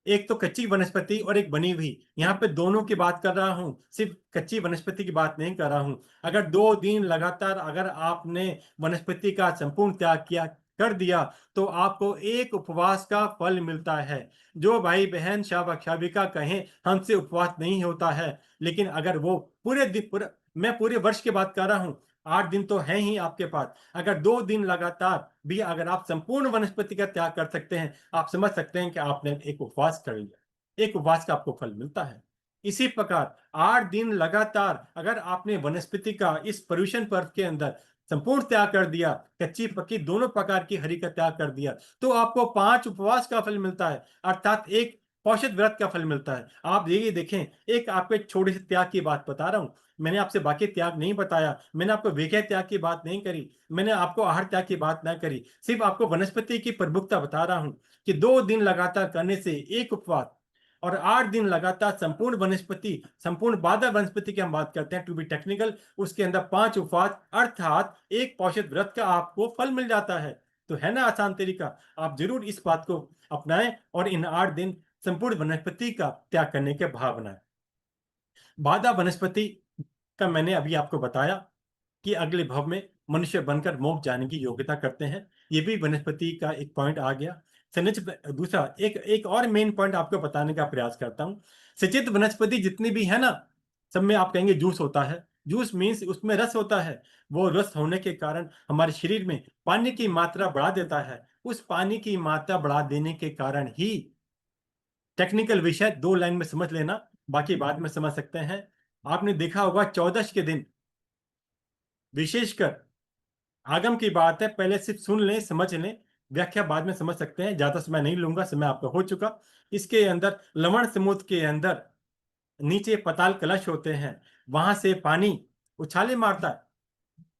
एक तो कच्ची वनस्पति और एक बनी हुई, यहाँ पे दोनों की बात कर रहा हूँ, सिर्फ कच्ची वनस्पति की बात नहीं कर रहा हूँ। अगर 2 दिन लगातार अगर आपने वनस्पति का संपूर्ण त्याग किया कर दिया तो आपको एक उपवास का फल मिलता है। जो भाई बहन शावक शाविका कहें हमसे उपवास नहीं होता है, लेकिन अगर वो पूरे दिन मैं पूरे वर्ष की बात कर रहा हूँ, 8 दिन तो है ही आपके पास। अगर 2 दिन लगातार भी अगर आप संपूर्ण वनस्पति का त्याग कर सकते हैं, आप समझ सकते हैं कि आपने एक उपवास कर लिया। एक उपवास का आपको फल मिलता है। इसी प्रकार 8 दिन लगातार अगर आपने वनस्पति का इस पर्यूषण पर्व के अंदर संपूर्ण त्याग कर दिया, कच्ची पक्की दोनों प्रकार की हरि का त्याग कर दिया, तो आपको 5 उपवास का फल मिलता है, अर्थात एक पौषध व्रत का फल मिलता है। आप ये देखें, एक आपके छोटे से त्याग की बात बता रहा हूं। मैंने आपसे बाकी त्याग नहीं बताया, मैंने आपको वेग्य त्याग की बात नहीं करी, मैंने आपको आहार त्याग की बात ना करी, सिर्फ आपको वनस्पति की प्रमुखता बता रहा हूं कि 2 दिन लगातार करने से एक उपवास और 8 दिन लगातार संपूर्ण वनस्पति, संपूर्ण बादल वनस्पति की हम बात करते हैं टू बी टेक्निकल, उसके अंदर 5 उपवास अर्थात एक पौषध व्रत का आपको फल मिल जाता है। तो है ना आसान तरीका। आप जरूर इस बात को अपनाएं और इन 8 दिन संपूर्ण वनस्पति का त्याग करने के भाव बनाएं। बाधा वनस्पति का मैंने अभी आपको बताया कि अगले भव में मनुष्य बनकर मोक्ष जाने की योग्यता करते हैं। ये भी वनस्पति का एक पॉइंट आ गया। सनिच दूसरा एक एक और मेन पॉइंट आपको बताने का प्रयास करता हूँ। सचेत वनस्पति जितनी भी है ना, सब में आप कहेंगे जूस होता है। जूस मीन्स उसमें रस होता है। वो रस होने के कारण हमारे शरीर में पानी की मात्रा बढ़ा देता है। उस पानी की मात्रा बढ़ा देने के कारण ही, टेक्निकल विषय 2 लाइन में समझ लेना, बाकी बाद में समझ सकते हैं। आपने देखा होगा चौदश के दिन विशेषकर, आगम की बात है, पहले सिर्फ सुन लें समझ लें, व्याख्या बाद में समझ सकते हैं। ज्यादा समय नहीं लूंगा, समय आपका हो चुका। इसके अंदर लवण समुद्र के अंदर नीचे पताल कलश होते हैं, वहां से पानी उछाले मारता है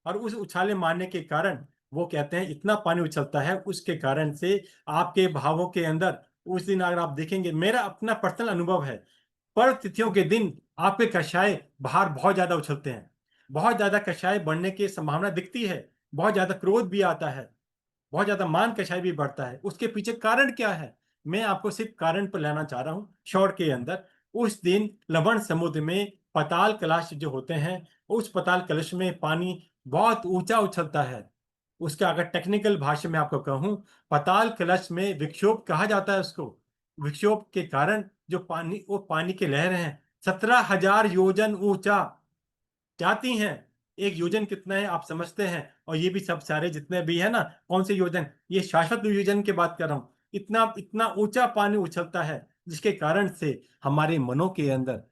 और उस उछाले मारने के कारण वो कहते हैं इतना पानी उछलता है, उसके कारण से आपके भावों के अंदर उस दिन अगर आप देखेंगे, मेरा अपना पर्सनल अनुभव है, पर्व तिथियों के दिन आपके कषाय बाहर बहुत ज्यादा उछलते हैं। बहुत ज्यादा कषाय बढ़ने की संभावना दिखती है। बहुत ज्यादा क्रोध भी आता है। बहुत ज्यादा मान कषाय भी बढ़ता है। उसके पीछे कारण क्या है, मैं आपको सिर्फ कारण पर लाना चाह रहा हूं शॉर्ट के अंदर। उस दिन लवण समुद्र में पताल कलश जो होते हैं, उस पताल कलश में पानी बहुत ऊंचा उछलता है। उसका अगर टेक्निकल भाषा में आपको कहूं, पताल कलश में विक्षोभ कहा जाता है उसको। विक्षोभ के कारण जो पानी, वो पानी की लहरें हैं 17,000 योजन ऊंचा जाती हैं। एक योजन कितना है आप समझते हैं। और ये भी सब सारे जितने भी है ना, कौन से योजन, ये शाश्वत योजन की बात कर रहा हूं। इतना इतना ऊंचा पानी उछलता है, जिसके कारण से हमारे मनों के अंदर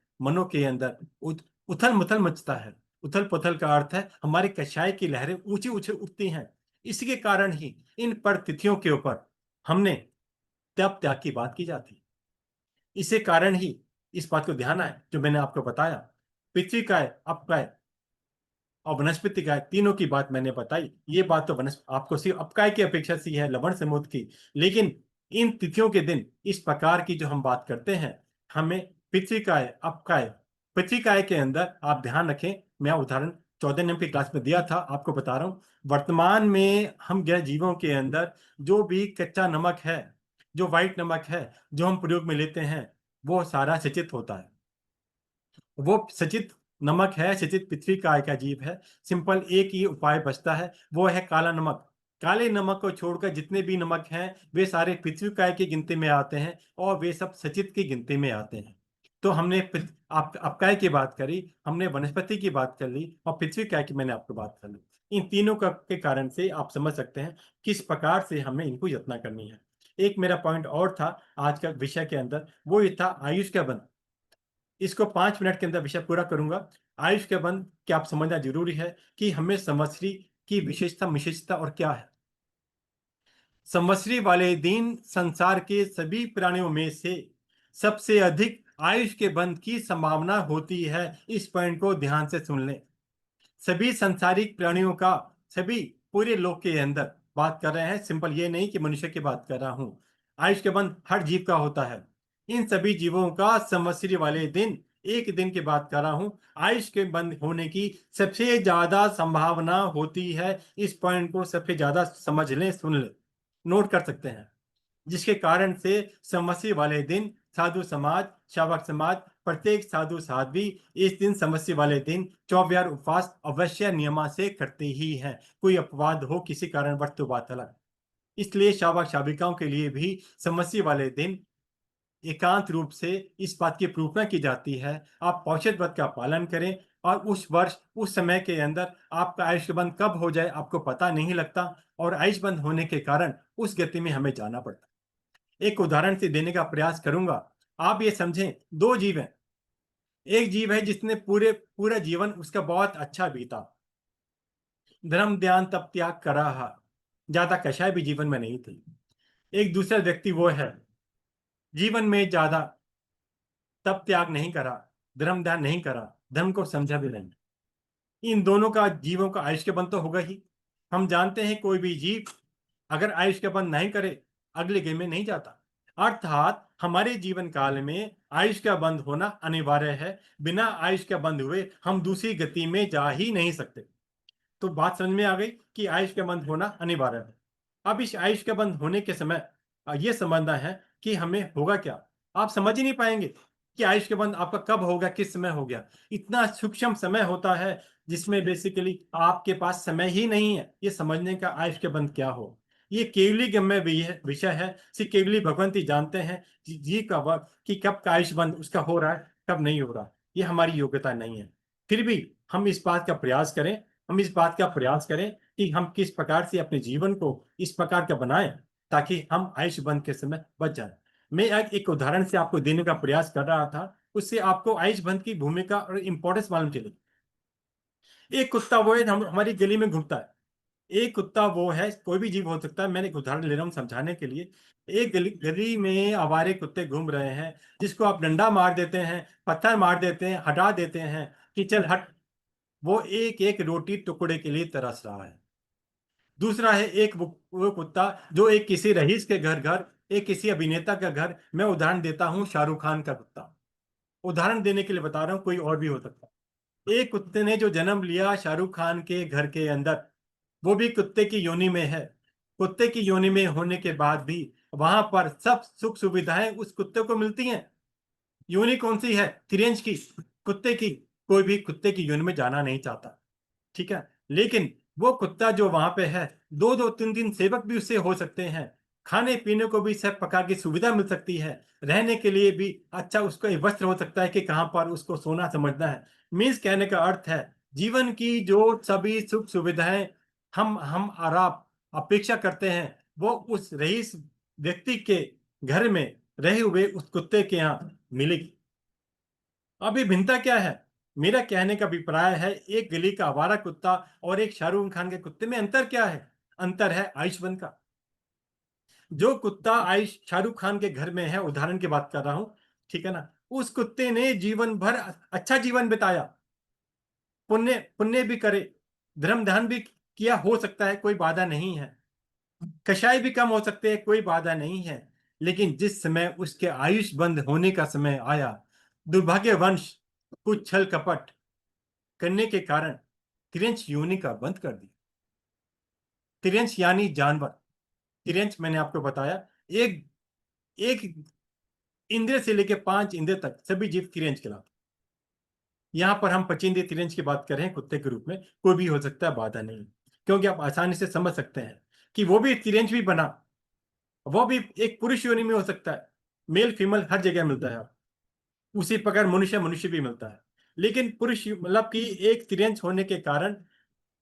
उथल मुथल मचता है। उथल पुथल का अर्थ है हमारे कषाय की लहरें ऊंची ऊंची उठती हैं। इसी के कारण ही इन पर तिथियों के ऊपर हमने तप त्याग की बात की जाती है। इसी कारण ही इस बात को ध्यान आए जो मैंने आपको बताया, पृथ्वी का है, अपकाय और वनस्पति का है, तीनों की बात मैंने बताई। ये बात तो आपको सिर्फ अपकाय की अपेक्षा सी है, लवण समूह की। लेकिन इन तिथियों के दिन इस प्रकार की जो हम बात करते हैं, हमें पृथ्वी का है, अपकाय, पृथ्वी काय के अंदर आप ध्यान रखें, मैं उदाहरण 14 नंबर की क्लास में दिया था, आपको बता रहा हूं। वर्तमान में हम गैर जीवों के अंदर जो भी कच्चा नमक है, जो व्हाइट नमक है, जो हम प्रयोग में लेते हैं, वो सारा सिंचित होता है। वो सिंचित नमक है, सिंचित पृथ्वी का एक जीव है। सिंपल एक ही उपाय बचता है, वो है काला नमक। काले नमक को छोड़कर जितने भी नमक हैं वे सारे पृथ्वी काय की गिनती में आते हैं और वे सब सिंचित की गिनती में आते हैं। तो हमने आप अपकाय की बात करी, हमने वनस्पति की बात कर ली और पृथ्वी काय की मैंने आपको बात कर ली। इन तीनों के कारण से आप समझ सकते हैं किस प्रकार से हमें इनको यत्न करनी है। एक मेरा पॉइंट और था आज का विषय के अंदर, वो ये था आयुष का बंध। इसको 5 मिनट के अंदर विषय पूरा करूंगा। आयुष के बंध क्या आप समझना जरूरी है कि हमें संवत्सरी की विशेषता और क्या है। संवत्सरी वाले दिन संसार के सभी प्राणियों में से सबसे अधिक आयुष के बंध की संभावना होती है। इस पॉइंट को ध्यान से सुन लें। सभी संसारिक प्राणियों का, सभी पूरे लोक के अंदर बात कर रहे हैं, सिंपल ये नहीं कि मनुष्य की बात कर रहा हूं। आयुष के बंध हर जीव का होता है। इन सभी जीवों का संवत्सरी वाले दिन, एक दिन की बात कर रहा हूं, आयुष के बंध होने की सबसे ज्यादा संभावना होती है। इस पॉइंट को सबसे ज्यादा समझ लें, सुन लें, नोट कर सकते हैं। जिसके कारण से समस्या वाले दिन साधु समाज, शावक समाज, प्रत्येक साधु साध्वी इस दिन समस्या वाले दिन 24 उपवास अवश्य नियमा से करते ही हैं। कोई अपवाद हो किसी कारणवश तो बात अलग। इसलिए शावक शाविकाओं के लिए भी समस्या वाले दिन एकांत रूप से इस बात की प्रार्थना की जाती है आप पौषध व्रत का पालन करें और उस वर्ष उस समय के अंदर आपका आयुष्य बंद कब हो जाए आपको पता नहीं लगता और आयुष्य बंद होने के कारण उस गति में हमें जाना पड़ता है। एक उदाहरण से देने का प्रयास करूंगा। आप ये समझें, दो जीव हैं। एक जीव है जिसने पूरे पूरा जीवन उसका बहुत अच्छा बीता, धर्म ध्यान तप त्याग करा है, ज्यादा कषाय भी जीवन में नहीं थी। एक दूसरा व्यक्ति वो है जीवन में ज्यादा तप त्याग नहीं करा, धर्म ध्यान नहीं करा, धर्म को समझा भी नहीं। इन दोनों का जीवों का आयुष्य के बंद तो होगा ही। हम जानते हैं कोई भी जीव अगर आयुष्य के बंद नहीं करे अगले गेम में नहीं जाता। अर्थात हमारे जीवन काल में आयुष का बंद होना अनिवार्य है। बिना आयुष का बंद हुए हम दूसरी गति में जा ही नहीं सकते। तो बात समझ में आ गई कि आयुष का बंद होना अनिवार्य है। अब इस आयुष का बंद होने के समय यह समझना है कि हमें होगा क्या। आप समझ ही नहीं पाएंगे कि आयुष के बंद आपका कब होगा, किस समय हो गया। इतना सूक्ष्म समय होता है जिसमें बेसिकली आपके पास समय ही नहीं है ये समझने का आयुष के बंद क्या हो। ये केवली गम्य विषय है। श्री केवली भगवंती जानते हैं जी का वक्त कि कब का आयुष बंद उसका हो रहा है, कब नहीं हो रहा। ये हमारी योग्यता नहीं है। फिर भी हम इस बात का प्रयास करें, हम इस बात का प्रयास करें कि हम किस प्रकार से अपने जीवन को इस प्रकार का बनाएं ताकि हम आयुष बंद के समय बच जाएं। मैं एक उदाहरण से आपको देने का प्रयास कर रहा था, उससे आपको आयुष बंद की भूमिका और इंपॉर्टेंस मालूम चलेगी। एक कुत्ता वो है हमारी गली में घूमता है। एक कुत्ता वो है, कोई भी जीव हो सकता है, मैंने एक उदाहरण ले रहा हूँ समझाने के लिए। एक गली में आवारे कुत्ते घूम रहे हैं जिसको आप डंडा मार देते हैं, पत्थर मार देते हैं, हटा देते हैं कि चल हट। वो एक एक रोटी टुकड़े के लिए तरस रहा है। दूसरा है एक वो कुत्ता जो एक किसी रईस के घर घर, एक किसी अभिनेता का घर, मैं उदाहरण देता हूँ शाहरुख खान का कुत्ता, उदाहरण देने के लिए बता रहा हूँ, कोई और भी हो सकता है। एक कुत्ते ने जो जन्म लिया शाहरुख खान के घर के अंदर, वो भी कुत्ते की योनि में है। कुत्ते की योनि में होने के बाद भी वहां पर सब सुख सुविधाएं उस कुत्ते को मिलती हैं। योनि कौन सी है? तिरंज की, कुत्ते की। कोई भी कुत्ते की योनि में जाना नहीं चाहता, ठीक है। लेकिन वो कुत्ता जो वहां पे है, दो दो तीन तीन सेवक भी उससे हो सकते हैं, खाने पीने को भी सब प्रकार की सुविधा मिल सकती है, रहने के लिए भी अच्छा उसको एक वस्त्र हो सकता है कि कहाँ पर उसको सोना समझना है। मीन्स कहने का अर्थ है जीवन की जो सभी सुख सुविधाएं हम और आप अपेक्षा करते हैं वो उस रईस व्यक्ति के घर में रहे हुए उस कुत्ते के यहाँ मिलेगी। अभी भिन्नता क्या है? मेरा कहने का अभिप्राय है एक गली का आवारा कुत्ता और एक शाहरुख खान के कुत्ते में अंतर क्या है? अंतर है आयुष्मान का। जो कुत्ता आयुष शाहरुख खान के घर में है, उदाहरण की बात कर रहा हूं, ठीक है ना, उस कुत्ते ने जीवन भर अच्छा जीवन बिताया, पुण्य पुण्य भी करे, धर्म ध्यान भी किया, हो सकता है, कोई बाधा नहीं है, कषाय भी कम हो सकते हैं, कोई बाधा नहीं है। लेकिन जिस समय उसके आयुष बंद होने का समय आया, दुर्भाग्यवंश कुछ छल कपट करने के कारण तिर्यंश योनि का बंद कर दिया। तिर्यंश यानी जानवर। तिर्यंश मैंने आपको बताया, एक एक इंद्रिय से लेकर 5 इंद्रिय तक सभी जीव तिर्यंश कहलाते हैं। यहाँ पर हम पंचेंद्रिय तिर्यंश की बात कर रहे हैं कुत्ते के रूप में, कोई भी हो सकता है, बाधा नहीं, क्योंकि आप आसानी से समझ सकते हैं कि वो भी तिर्यंश भी बना, वो भी एक पुरुष योनि में हो सकता है। मेल फीमेल हर जगह मिलता है, उसी प्रकार मनुष्य मनुष्य भी मिलता है। लेकिन पुरुष मतलब कि एक तिर्यंश होने के कारण,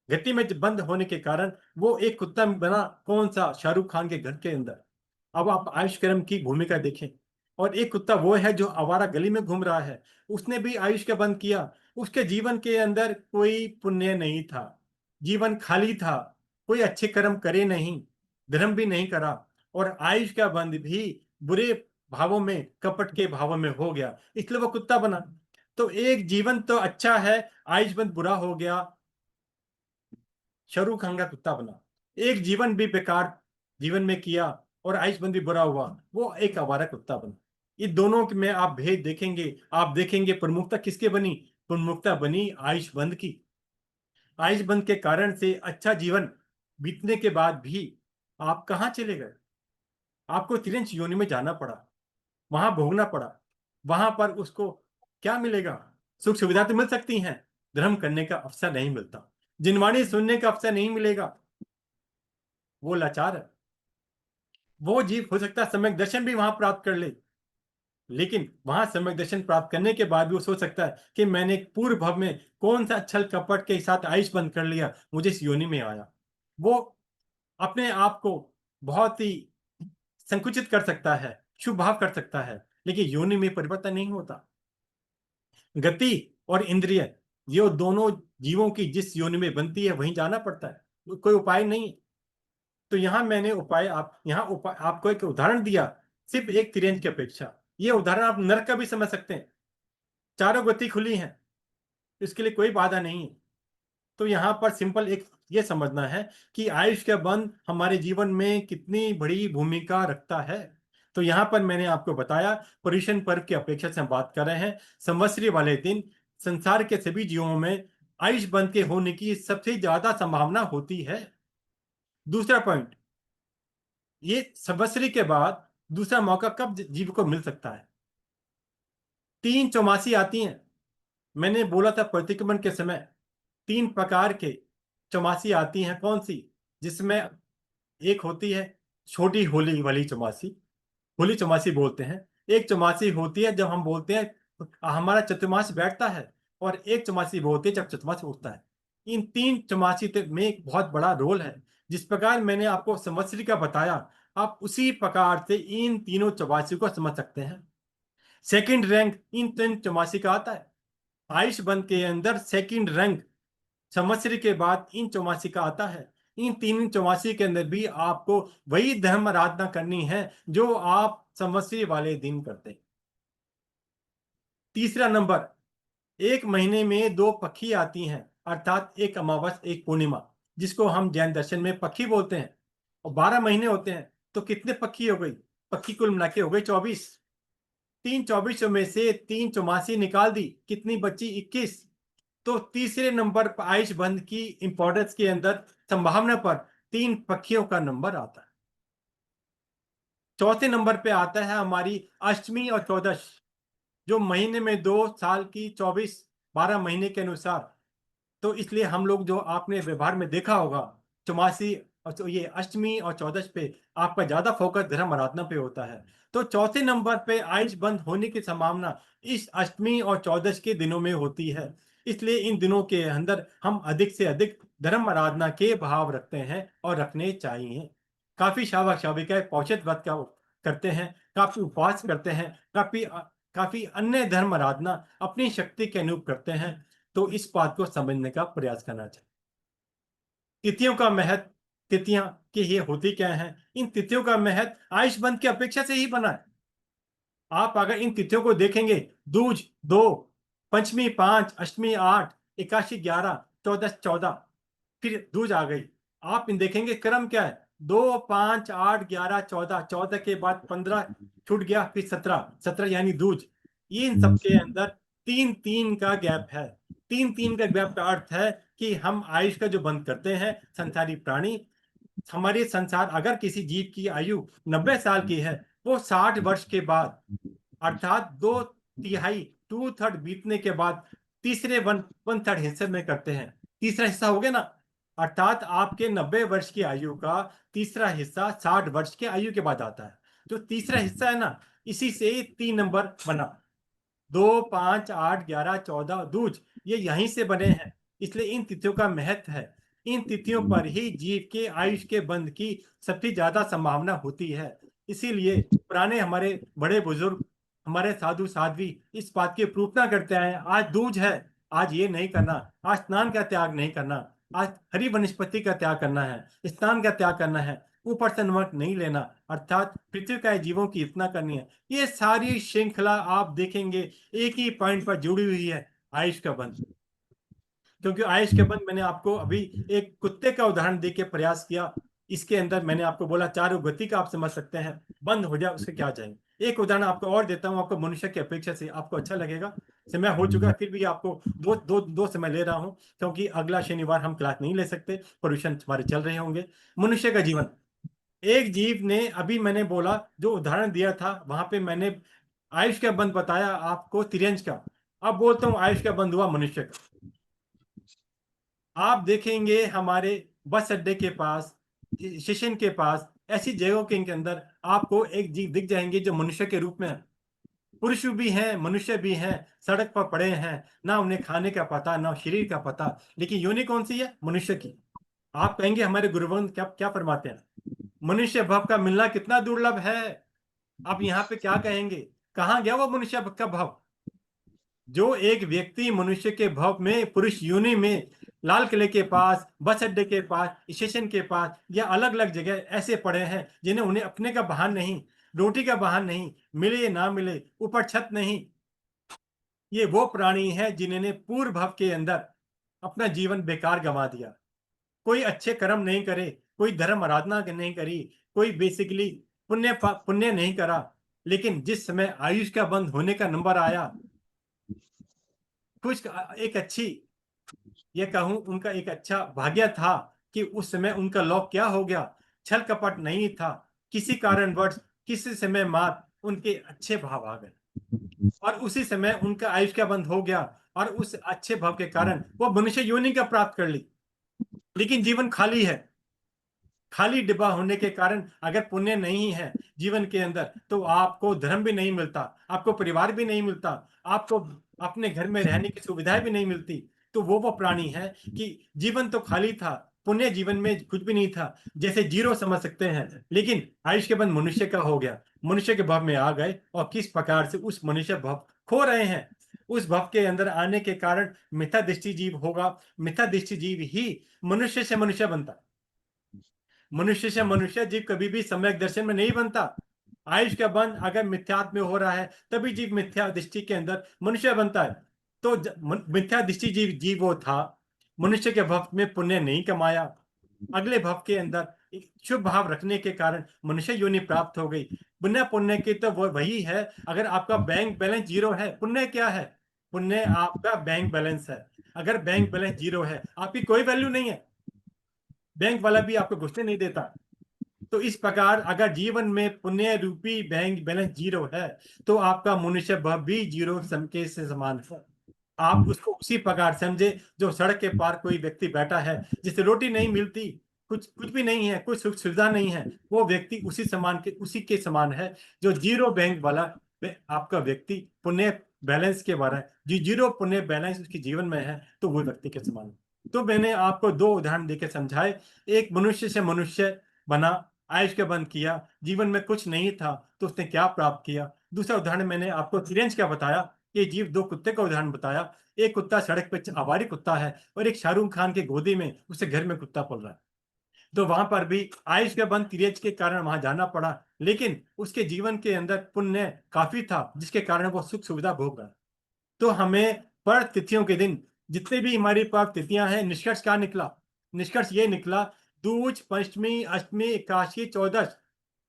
गति में बंद होने के कारण वो एक कुत्ता बना। कौन सा? शाहरुख खान के घर के अंदर। अब आप आयुष कर्म की भूमिका देखें, और एक कुत्ता वो है जो आवारा गली में घूम रहा है, उसने भी आयुष का बंद किया। उसके जीवन के अंदर कोई पुण्य नहीं था, जीवन खाली था, कोई अच्छे कर्म करे नहीं, धर्म भी नहीं करा, और आयुष का बंद भी बुरे भावों में, कपट के भावों में हो गया, इसलिए वो कुत्ता बना। तो एक जीवन तो अच्छा है, आयुष बंद बुरा हो गया, शाहरुख खान का कुत्ता बना। एक जीवन भी बेकार जीवन में किया और आयुष्मान भी बुरा हुआ, वो एक आवारा कुत्ता बना। ये दोनों में आप भेद देखेंगे, आप देखेंगे प्रमुखता किसके बनी? प्रमुखता बनी आयुष्मान की। आयुष्मान के कारण से अच्छा जीवन बीतने के बाद भी आप कहाँ चले गए? आपको तिरंज योनि में जाना पड़ा, वहां भोगना पड़ा। वहां पर उसको क्या मिलेगा? सुख सुविधा तो मिल सकती हैं, धर्म करने का अवसर नहीं मिलता, जिनवाणी सुनने का अवसर नहीं मिलेगा। वो लाचार है। वो जीव हो सकता है सम्यक दर्शन भी वहां प्राप्त कर ले, लेकिन वहां सम्यक दर्शन प्राप्त करने के बाद भी वो सोच सकता है कि मैंने पूर्व भव में कौन सा छल कपट के साथ आयुष बंद कर लिया, मुझे इस योनि में आया। वो अपने आप को बहुत ही संकुचित कर सकता है, शुभ भाव कर सकता है, लेकिन योनि में परिवर्तन नहीं होता। गति और इंद्रिय, ये दोनों जीवों की जिस योनि में बनती है वहीं जाना पड़ता है, कोई उपाय नहीं। तो यहां मैंने उपाय आपको एक उदाहरण दिया, सिर्फ एक तिरंज की अपेक्षा। ये उदाहरण आप नरक का भी समझ सकते हैं, चारों गति खुली हैं, इसके लिए कोई बाधा नहीं है। तो यहाँ पर सिंपल एक ये समझना है कि आयुष का बंध हमारे जीवन में कितनी बड़ी भूमिका रखता है। तो यहाँ पर मैंने आपको बताया, पर्युषण पर्व की अपेक्षा से हम बात कर रहे हैं, संवत्सरी वाले दिन संसार के सभी जीवों में आयुष बंध के होने की सबसे ज्यादा संभावना होती है। दूसरा पॉइंट, ये संवत्सरी के बाद दूसरा मौका कब जीव को मिल सकता है? 3 चौमासी आती हैं। मैंने बोला था प्रतिक्रमण के समय 3 प्रकार के चौमासी आती हैं। कौन सी? जिसमें एक होती है छोटी होली वाली चौमासी, होली चौमासी बोलते हैं। एक चौमासी होती है जब हम बोलते हैं हमारा चतुर्मास बैठता है, और एक चौमासी वो होती है जब चतुर्मास उठता है। इन 3 चौमासी में एक बहुत बड़ा रोल है। जिस प्रकार मैंने आपको संवत्सरी का बताया, आप उसी प्रकार से इन तीनों चौमासी को समझ सकते हैं। सेकंड रैंक इन 3 चौमासी का आता है। आयुष बंध के अंदर सेकंड रैंक संवत्सरी के बाद इन चौमासी का आता है। इन 3 चौमासी के अंदर भी आपको वही धर्म आराधना करनी है जो आप संवत्सरी वाले दिन करते हैं। तीसरा नंबर, एक महीने में 2 पक्षी आती हैं, अर्थात एक अमावस एक पूर्णिमा, जिसको हम जैन दर्शन में पक्षी बोलते हैं। और 12 महीने होते हैं, तो कितने पक्षी हो गई? पक्षी कुल मिला के हो गई 24। 3 24 में से 3 चौमासी निकाल दी, कितनी बची? 21। तो तीसरे नंबर पर आयुष बंध की इंपॉर्टेंस के अंदर संभावना पर 3 पक्षियों का नंबर आता है। चौथे नंबर पे आता है हमारी अष्टमी और चौदश, जो महीने में 2 साल की 24, 12 महीने के अनुसार। तो इसलिए हम लोग, जो आपने व्यवहार में देखा होगा, चौमासी और ये अष्टमी और चौदश पे आपका ज्यादा फोकस धर्म आराधना पे होता है। तो चौथे नंबर पे आयुष बंद होने की संभावना इस अष्टमी और चौदश के दिनों में होती है। इसलिए इन दिनों के अंदर हम अधिक से अधिक धर्म आराधना के भाव रखते हैं और रखने चाहिए। काफी शावक शाविकाएं पौषध व्रत का करते हैं, काफी उपवास करते हैं, काफी अन्य धर्म आराधना अपनी शक्ति के अनुरूप करते हैं। तो इस बात को समझने का प्रयास करना चाहिए। तिथियों का महत्व, तिथियां कि ये होती क्या है? इन तिथियों का महत्व आयुष बंध की अपेक्षा से ही बना है। आप अगर इन तिथियों को देखेंगे, दूज 2, पंचमी 5, अष्टमी 8, एकादशी 11, चौदश 14, फिर दूज आ गई। आप इन देखेंगे क्रम क्या है? 2, 5, 8, 11, 14, 14 के बाद 15 छूट गया, फिर 17, 17 यानी दूज। इन सबके अंदर तीन तीन का गैप है। तीन तीन का गैप का अर्थ है कि हम आयुष का जो बंद करते हैं, संसारी प्राणी, हमारे संसार, अगर किसी जीव की आयु 90 साल की है, वो 60 वर्ष के बाद, अर्थात 2/3, 2/3 बीतने के बाद तीसरे 1/3 हिस्से में करते हैं। तीसरा हिस्सा हो गया ना, अर्थात आपके 90 वर्ष की आयु का तीसरा हिस्सा 60 वर्ष की आयु के बाद आता है। जो तीसरा हिस्सा है ना, इसी से 3 नंबर बना। 2, 5, 8, 11, 14 दूज, ये यहीं से बने हैं। इसलिए इन तिथियों का महत्व है। इन तिथियों पर ही जीव के आयुष के बंध की सबसे ज्यादा संभावना होती है। इसीलिए पुराने हमारे बड़े बुजुर्ग, हमारे साधु साध्वी इस बात की प्रूफना करते हैं, आज दूज है, आज ये नहीं करना, आज स्नान का त्याग नहीं करना, आज हरी वनस्पति का त्याग करना है, स्नान का त्याग करना है, ऊपर से नमक नहीं लेना, अर्थात पृथ्वी का जीवों की इतना करनी है। ये सारी श्रृंखला आप देखेंगे एक ही पॉइंट पर जुड़ी हुई है, आयुष का बंध। क्योंकि आयुष के बंध, मैंने आपको अभी एक कुत्ते का उदाहरण दे के प्रयास किया। इसके अंदर मैंने आपको बोला चारों गति का आप समझ सकते हैं, बंद हो जाए उसके क्या जाएंगे। एक उदाहरण आपको और देता हूं, आपको मनुष्य की अपेक्षा से आपको अच्छा लगेगा। समय हो चुका है, फिर भी आपको दो दो दो समय ले रहा हूं, क्योंकि अगला शनिवार हम क्लास नहीं ले सकते, पोल्यूशन हमारे चल रहे होंगे। मनुष्य का जीवन, एक जीव ने, अभी मैंने बोला जो उदाहरण दिया था वहां पे मैंने आयुष का बंध बताया आपको तिर्यंज का। अब बोलता हूँ आयुष का बंध हुआ मनुष्य का। आप देखेंगे हमारे बस अड्डे के पास, स्टेशन के पास, ऐसी जगहों के अंदर आपको एक जीव दिख जाएंगे जो मनुष्य के रूप में है। पुरुष भी हैं, मनुष्य भी हैं, सड़क पर पड़े हैं, ना उन्हें खाने का पता, ना शरीर का पता, लेकिन योनि कौन सी है? मनुष्य की। आप कहेंगे हमारे गुरुवंश क्या क्या फरमाते हैं, मनुष्य भव का मिलना कितना दुर्लभ है। आप यहाँ पे क्या कहेंगे, कहाँ गया वो मनुष्य का भव? जो एक व्यक्ति मनुष्य के भव में, पुरुष योनि में, लाल किले के पास, बस अड्डे के पास, स्टेशन के पास, या अलग अलग जगह ऐसे पड़े हैं जिन्हें उन्हें अपने का वाहन नहीं, रोटी का वाहन नहीं, मिले या ना मिले, ऊपर छत नहीं, ये वो प्राणी है जिन्होंने पूर्व भव के अंदर अपना जीवन बेकार गंवा दिया। कोई अच्छे कर्म नहीं करे, कोई धर्म आराधना नहीं करी, कोई बेसिकली पुण्य नहीं करा, लेकिन जिस समय आयुष का बंद होने का नंबर आया, कुछ एक अच्छी, ये कहूं उनका एक अच्छा भाग्य था कि उस समय उनका लॉक क्या हो गया, छल कपट नहीं था, किसी कारणवश किसी समय मात उनके अच्छे भाव आ गए, और उसी समय उनका आयुष का बंद हो गया, और उस अच्छे भाव के कारण वो मनुष्य योनि का प्राप्त कर ली। लेकिन जीवन खाली है, खाली डिब्बा होने के कारण अगर पुण्य नहीं है जीवन के अंदर, तो आपको धर्म भी नहीं मिलता, आपको परिवार भी नहीं मिलता, आपको अपने घर में रहने की सुविधाएं भी नहीं मिलती। तो वो प्राणी है कि जीवन तो खाली था, पुण्य जीवन में कुछ भी नहीं था, जैसे जीरो समझ सकते हैं, लेकिन आयुष के बंध मनुष्य का हो गया, मनुष्य के भाव में आ गए, और किस प्रकार से उस मनुष्य भाव खो रहे हैं। उस भाव के अंदर आने के कारण मिथ्या दृष्टि जीव होगा, मिथ्या दृष्टि जीव ही मनुष्य से मनुष्य बनता। मनुष्य से मनुष्य जीव कभी भी सम्यक दर्शन में नहीं बनता। आयुष का बंध अगर मिथ्यात्व में हो रहा है, तभी जीव मिथ्या दृष्टि के अंदर मनुष्य बनता है। तो मिथ्या दृष्टि जीव जीव वो था, मनुष्य के भव में पुण्य नहीं कमाया, अगले भव के अंदर एक शुभ भाव रखने के कारण मनुष्य योनि प्राप्त हो गई। पुण्य पुण्य की तो वो वही है, अगर आपका बैंक बैलेंस जीरो है, पुण्य क्या है? पुण्य आपका बैंक बैलेंस है। अगर बैंक बैलेंस जीरो है, आपकी कोई वैल्यू नहीं है, बैंक वाला भी आपको घुसने नहीं देता। तो इस प्रकार अगर जीवन में पुण्य रूपी बैंक बैलेंस जीरो है, तो आपका मनुष्य भाव भी जीरो के से समान है। आप उसको उसी प्रकार समझे, जो सड़क के पार कोई व्यक्ति बैठा है, जिसे रोटी नहीं मिलती, कुछ कुछ भी नहीं है, कोई सुख सुविधा नहीं है, वो व्यक्ति उसी के समान है, जो जीरो बैंक वाला आपका व्यक्ति पुण्य बैलेंस के बारे, जी जीरो पुण्य बैलेंस उसके जीवन में है, तो वो व्यक्ति के समान है। तो मैंने आपको दो उदाहरण देकर समझाए, एक मनुष्य से मनुष्य बना, आयुष के बंद किया, जीवन में कुछ नहीं था तो उसने क्या प्राप्त किया। दूसरा उदाहरण मैंने आपको तिरंज का बताया, ये जीव दो कुत्ते का उदाहरण बताया। एक कुत्ता सड़क पे आवारी कुत्ता है, और एक शाहरुख खान के गोदी में उसे घर में कुत्ता पल रहा है। तो वहां पर भी आयुष के बंद तिरंज के कारण वहां जाना पड़ा, लेकिन उसके जीवन के अंदर पुण्य काफी था, जिसके कारण वो सुख सुविधा भोग रहा। तो हमें पर तिथियों के दिन, जितने भी हमारी पास तिथियां हैं, निष्कर्ष क्या निकला? निष्कर्ष ये निकला, दूज, पंचमी, अष्टमी, एकादशी, चौदश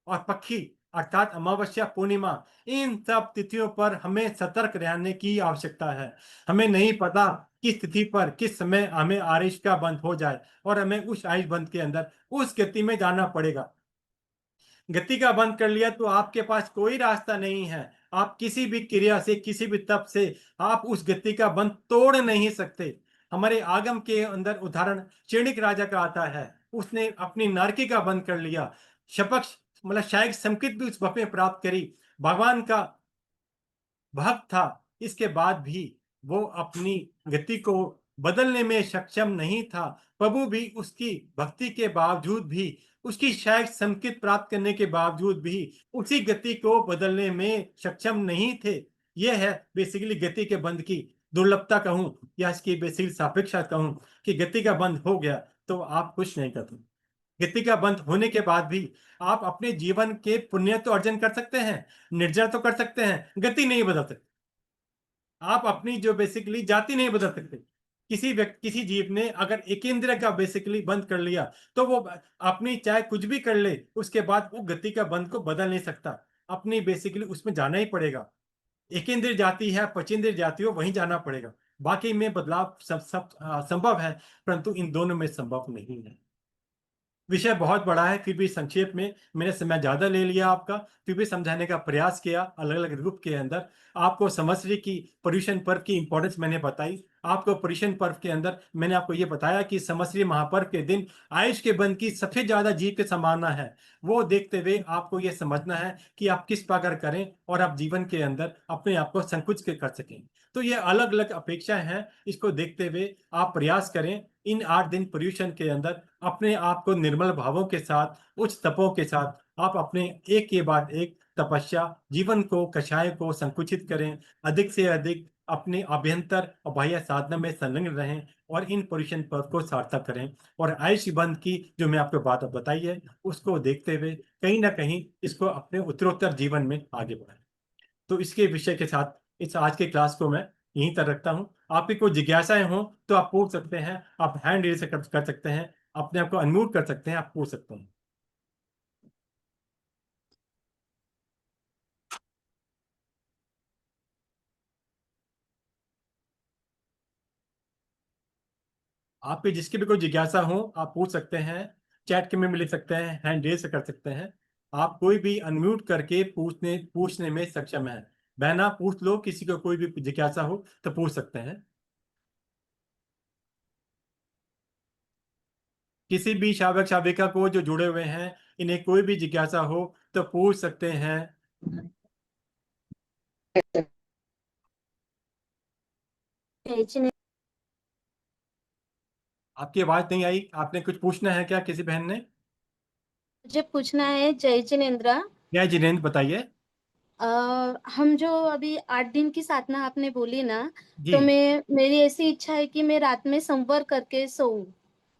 और पक्षी, अर्थात अमावस्या, पूर्णिमा, इन सब तिथियों पर हमें सतर्क रहने की आवश्यकता है। हमें नहीं पता किस तिथि पर किस समय हमें आयुष का बंध हो जाए और हमें उस आयुष बंध के अंदर उस गति में जाना पड़ेगा। गति का बंद कर लिया तो आपके पास कोई रास्ता नहीं है। आप किसी भी क्रिया से, किसी भी तप से आप उस गति का बंध तोड़ नहीं सकते। हमारे आगम के अंदर उदाहरण चिणिक राजा का आता है। उसने अपनी नारकी का बंद कर लिया। शपथ मतलब शायद संकित भी उस वक्त में प्राप्त करी। भगवान का भक्त था, इसके बाद भी वो अपनी गति को बदलने में सक्षम नहीं था। प्रभु भी उसकी भक्ति के बावजूद भी, उसकी शायद संकेत प्राप्त करने के बावजूद भी उसी गति को बदलने में सक्षम नहीं थे। यह है बेसिकली गति के बंध की दुर्लभता कहूं या इसकी बेसिकली सापेक्षता कहूं कि गति का बंध हो गया तो आप कुछ नहीं कर सकते। गति का बंध होने के बाद भी आप अपने जीवन के पुण्य तो अर्जन कर सकते हैं, निर्जर तो कर सकते हैं, गति नहीं बदल सकते। आप अपनी जो बेसिकली जाति नहीं बदल सकते। किसी व्यक्ति, किसी जीव ने अगर एक इंद्रिय का बेसिकली बंद कर लिया तो वो अपनी चाहे कुछ भी कर ले, उसके बाद वो गति का बंध को बदल नहीं सकता। अपनी बेसिकली उसमें जाना ही पड़ेगा। एक इंद्रिय जाति है, पचेंद्रिय जाति हो, वहीं जाना पड़ेगा। बाकी में बदलाव सब संभव है, परंतु इन दोनों में संभव नहीं है। विषय बहुत बड़ा है, फिर भी संक्षेप में मैंने समय ज्यादा ले लिया आपका, फिर भी समझाने का प्रयास किया अलग अलग रूप के अंदर। आपको संवत्सरी की पर्युषण पर्व की इंपॉर्टेंस मैंने बताई। आपको पर्युषण पर्व के अंदर मैंने आपको ये बताया कि संवत्सरी महापर्व के दिन आयुष के बंध की सबसे ज्यादा जीव की संभावना है। वो देखते हुए आपको ये समझना है कि आप किस प्रकार करें और आप जीवन के अंदर अपने आप को संकुचित कर सकें। तो ये अलग अलग अपेक्षाएं हैं, इसको देखते हुए आप प्रयास करें इन 8 दिन पर्युषण के अंदर अपने आप को निर्मल भावों के साथ, उच्च तपों के साथ आप अपने एक के बाद एक तपस्या, जीवन को, कषाय को संकुचित करें। अधिक से अधिक अपने अभ्यंतर और बाह्य साधना में संलग्न रहें और इन पर्युषण पर्व को सार्थक करें। और आयुष बंध की जो मैं आपको बात बताई है उसको देखते हुए कहीं ना कहीं इसको अपने उत्तरोत्तर जीवन में आगे बढ़ाएं। तो इसके विषय के साथ इस आज के क्लास को मैं यहीं तक रखता हूँ। आपकी कोई जिज्ञासाएं हो तो आप पूछ सकते हैं, आप हैंड रेज कर सकते हैं, अपने आप को अनम्यूट कर सकते हैं, आप पूछ सकते हैं। आपके जिसकी भी कोई जिज्ञासा हो आप पूछ सकते हैं, चैट के में लिख सकते हैं, हैंड रेज कर सकते हैं। आप कोई भी अनम्यूट करके पूछने में सक्षम है। बहना पूछ लो, किसी को कोई भी जिज्ञासा हो तो पूछ सकते हैं। किसी भी शावक शाविका को जो जुड़े हुए हैं, इन्हें कोई भी जिज्ञासा हो तो पूछ सकते हैं। मुझे आपकी आवाज नहीं आई, आपने कुछ पूछना है क्या किसी बहन ने? पूछना है जय जिनेन्द्र। क्या जिनेंद्र बताइए। हम जो अभी 8 दिन की साधना आपने बोली ना, जी। तो मेरी ऐसी इच्छा है कि मैं रात में संवर करके सोऊं।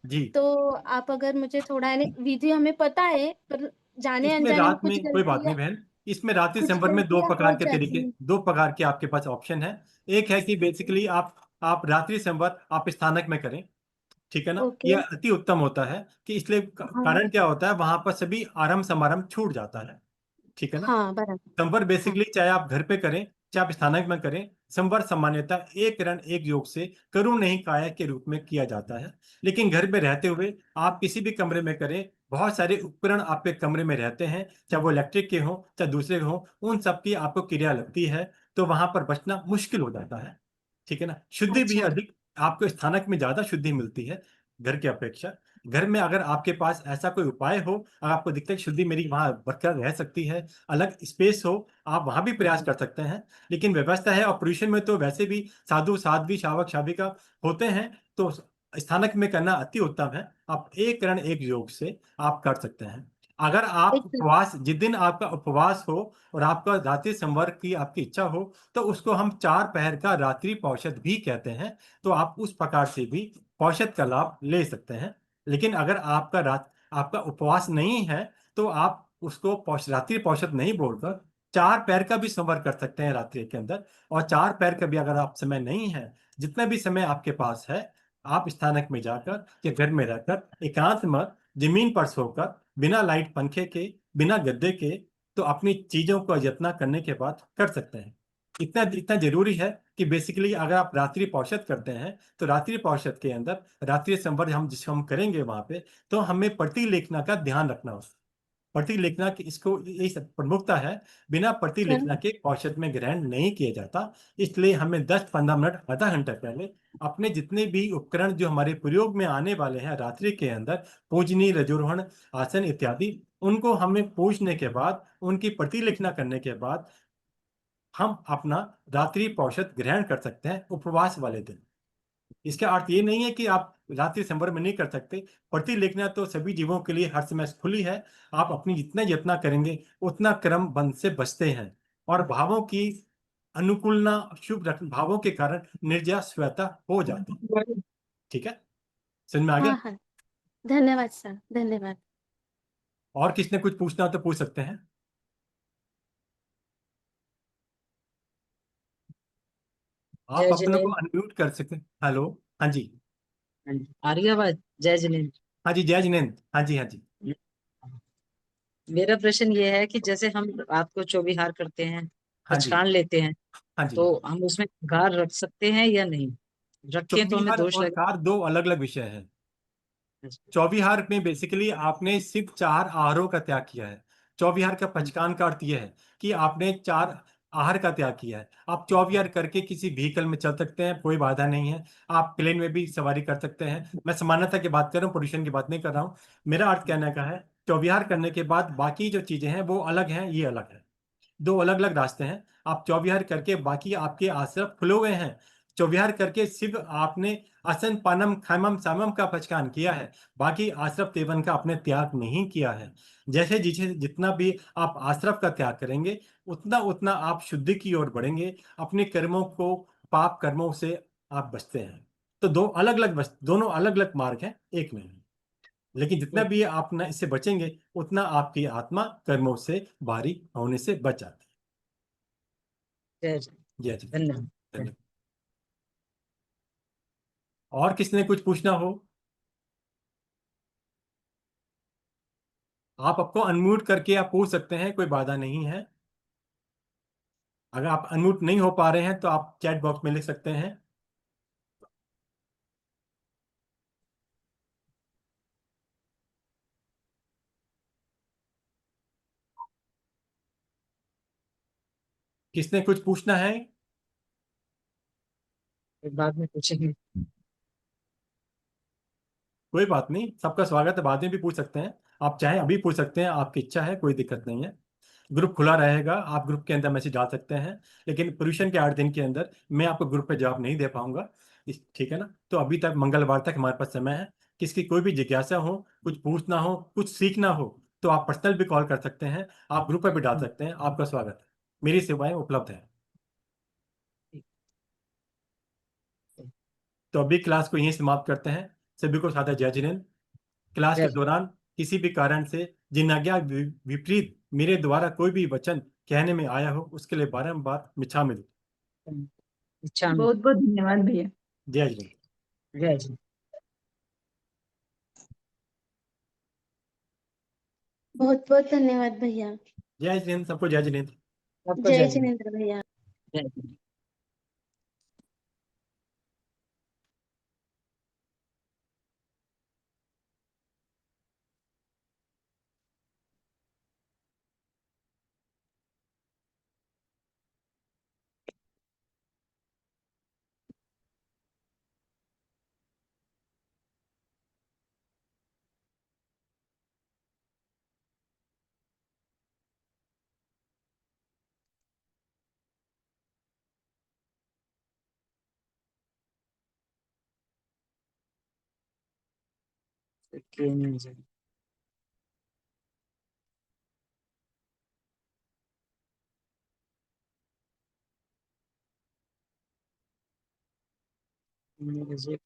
जी। तो आप अगर मुझे थोड़ा, यानी विधि हमें पता है, पर जाने इसमें अनजाने में रात में कोई बात नहीं बहन, इसमें रात्रि कुछ संवर में दो गलतियां प्रकार हो के जाती तरीके, हैं। दो प्रकार के आपके पास ऑप्शन है। एक है कि बेसिकली आप रात्रि संवर आप स्थानक में करें, ठीक है ना, ओके। यह अति उत्तम होता है कि इसलिए हाँ कारण क्या होता है, वहां पर सभी आरंभ समारंभ छूट जाता है, ठीक है ना। हाँ, बराबर। संवर हाँ। बेसिकली चाहे आप घर पे करें चाहे आप स्थानक में करें, संवर सामान्यता एक रण एक योग से करुण नहीं काया के रूप में किया जाता है। लेकिन घर में रहते हुए आप किसी भी कमरे में करें, बहुत सारे उपकरण आपके कमरे में रहते हैं, चाहे वो इलेक्ट्रिक के हों चाहे दूसरे हों, उन सब की आपको क्रिया लगती है, तो वहां पर बचना मुश्किल हो जाता है, ठीक है ना। शुद्धि भी अच्छा। अधिक आपको स्थानक में ज्यादा शुद्धि मिलती है घर की अपेक्षा। घर में अगर आपके पास ऐसा कोई उपाय हो, अगर आपको दिखता है कि शुद्धि मेरी वहां बरकरार रह सकती है, अलग स्पेस हो, आप वहां भी प्रयास कर सकते हैं। लेकिन व्यवस्था है, ऑपरेशन में तो वैसे भी साधु साध्वी शावक शाविका होते हैं, तो स्थानक में करना अति उत्तम है। आप एक करण एक योग से आप कर सकते हैं। अगर आप एक उपवास, जिस दिन आपका उपवास हो और आपका रात्रि संवर की आपकी इच्छा हो, तो उसको हम 4 पहर का रात्रि पौषध भी कहते हैं, तो आप उस प्रकार से भी पौषध का लाभ ले सकते हैं। लेकिन अगर आपका उपवास नहीं है तो आप उसको रात्रि पौषध नहीं बोलकर 4 पैर का भी संवर कर सकते हैं रात्रि के अंदर। और 4 पैर का भी अगर आप समय नहीं है, जितना भी समय आपके पास है, आप स्थानक में जाकर या घर में रहकर एकांत में जमीन पर सोकर, बिना लाइट पंखे के, बिना गद्दे के, तो अपनी चीजों को यत्न करने के बाद कर सकते हैं। इतना इतना जरूरी है कि बेसिकली अगर आप रात्रि पार्षद करते हैं तो रात्रि पार्षद के अंदर रात्रि संवर हम जिसको हम करेंगे वहां पे, तो हमें प्रतिलेखना का ध्यान रखना होगा। प्रतिलिखना की इसको यही प्रमुखता है। बिना सर प्रतिलिखना के औषध में ग्रहण नहीं किया जाता। इसलिए हमें 10-15 मिनट आधा घंटा पहले अपने जितने भी उपकरण जो हमारे प्रयोग में आने वाले हैं रात्रि के अंदर, पूजनी, रजोरोहण, आसन इत्यादि, उनको हमें पूजने के बाद, उनकी प्रतिलिखना करने के बाद हम अपना रात्रि औषध ग्रहण कर सकते हैं उपवास वाले दिन। इसका अर्थ ये नहीं है कि आप रात्रि संवर में नहीं कर सकते। प्रतिलिखना तो सभी जीवों के लिए हर समय खुली है। आप अपनी जितना यत्न करेंगे उतना क्रम बंध से बचते हैं, और भावों की अनुकूलना, भावों के कारण निर्जरा स्वेता हो जाती है। ठीक है, समझ में आ गया? हाँ हाँ, धन्यवाद सर, धन्यवाद। और किसने कुछ पूछना हो तो पूछ सकते हैं। आप जय अपनों को जिनेन्द्र। अनम्यूट कर सकते हैं। हेलो। हाँ जी। हाँ जी, आ रही है आवाज? जय जिनेन्द्र। हाँ जी, जय जिनेन्द्र। हाँ जी, हाँ जी। मेरा प्रश्न ये है कि जैसे हम रात को चौविहार करते हैं, हाँ जी। पचकान लेते हैं, हाँ जी। तो हम उसमें गार रख सकते हैं या नहीं? रखें तो हमें चौविहार दोष और लगेगा। कार दो अलग अलग विषय हैं। चौविहार में बेसिकली आपने सिर्फ 4 आहारों का त्याग किया है। चौविहार का पचकान का अर्थ यह है कि आपने 4 आहार का त्याग किया है। आप चौविहार करके किसी व्हीकल में चल सकते हैं, कोई बाधा नहीं है। आप प्लेन में भी सवारी कर सकते हैं। मैं समानता की बात कर रहा हूँ, पोल्यूशन की बात नहीं कर रहा हूँ। मेरा अर्थ कहने का है, चौविहार करने के बाद बाकी जो चीजें हैं वो अलग हैं, ये अलग है। दो अलग अलग रास्ते हैं। आप चौविहार करके बाकी आपके आश्रम खुले हुए हैं। चौविहार करके सिर्फ आपने असन पानम खैमम सामम का पचकान किया है, बाकी आश्रव तेवन का आपने त्याग नहीं किया है। जैसे जिसे जितना भी आप आश्रव का त्याग करेंगे उतना उतना आप शुद्धि की ओर बढ़ेंगे। अपने कर्मों को, पाप कर्मों से आप बचते हैं। तो दो अलग अलग, दोनों अलग अलग मार्ग हैं, एक नहीं। लेकिन जितना भी आप ना इससे बचेंगे उतना आपकी आत्मा कर्मों से भारी होने से बच जाती जय जय। है। जय जी। धन्यवाद। धन्यवाद। और किसने कुछ पूछना हो? आप आपको अनम्यूट करके आप पूछ सकते हैं, कोई बाधा नहीं है। अगर आप अनम्यूट नहीं हो पा रहे हैं तो आप चैट बॉक्स में लिख सकते हैं। किसने कुछ पूछना है? फिर बाद में पूछेंगे। कोई बात नहीं, सबका स्वागत है, बाद में भी पूछ सकते हैं। आप चाहे अभी पूछ सकते हैं, आपकी इच्छा है, कोई दिक्कत नहीं है। ग्रुप खुला रहेगा, आप ग्रुप के अंदर मैसेज डाल सकते हैं। लेकिन पोल्यूशन के 8 दिन के अंदर मैं आपको ग्रुप पे जवाब नहीं दे पाऊंगा। ठीक है ना? तो अभी तक मंगलवार तक हमारे पास समय है। किसकी कोई भी जिज्ञासा हो, कुछ पूछना हो, कुछ सीखना हो, तो आप पर्सनल भी कॉल कर सकते हैं, आप ग्रुप पर भी डाल सकते हैं। आपका स्वागत है, मेरी सेवाएं उपलब्ध है। तो अभी क्लास को यहीं समाप्त करते हैं। सभी को सादर जय जिनेन्द्र। क्लास के जय दौरान किसी भी कारण से जिनाज्ञा विपरीत मेरे द्वारा कोई भी वचन कहने में आया हो उसके लिए बारंबार क्षमा। इच्छा में। बहुत बहुत धन्यवाद भैया। जय जिनेन्द्र। जय जय। बहुत बहुत धन्यवाद भैया। जय जिनेन्द्र, सबको जय जिनेन्द्र। सबको जय जय जय। जिनेन्द्र भैया। जय जय। जय। जय।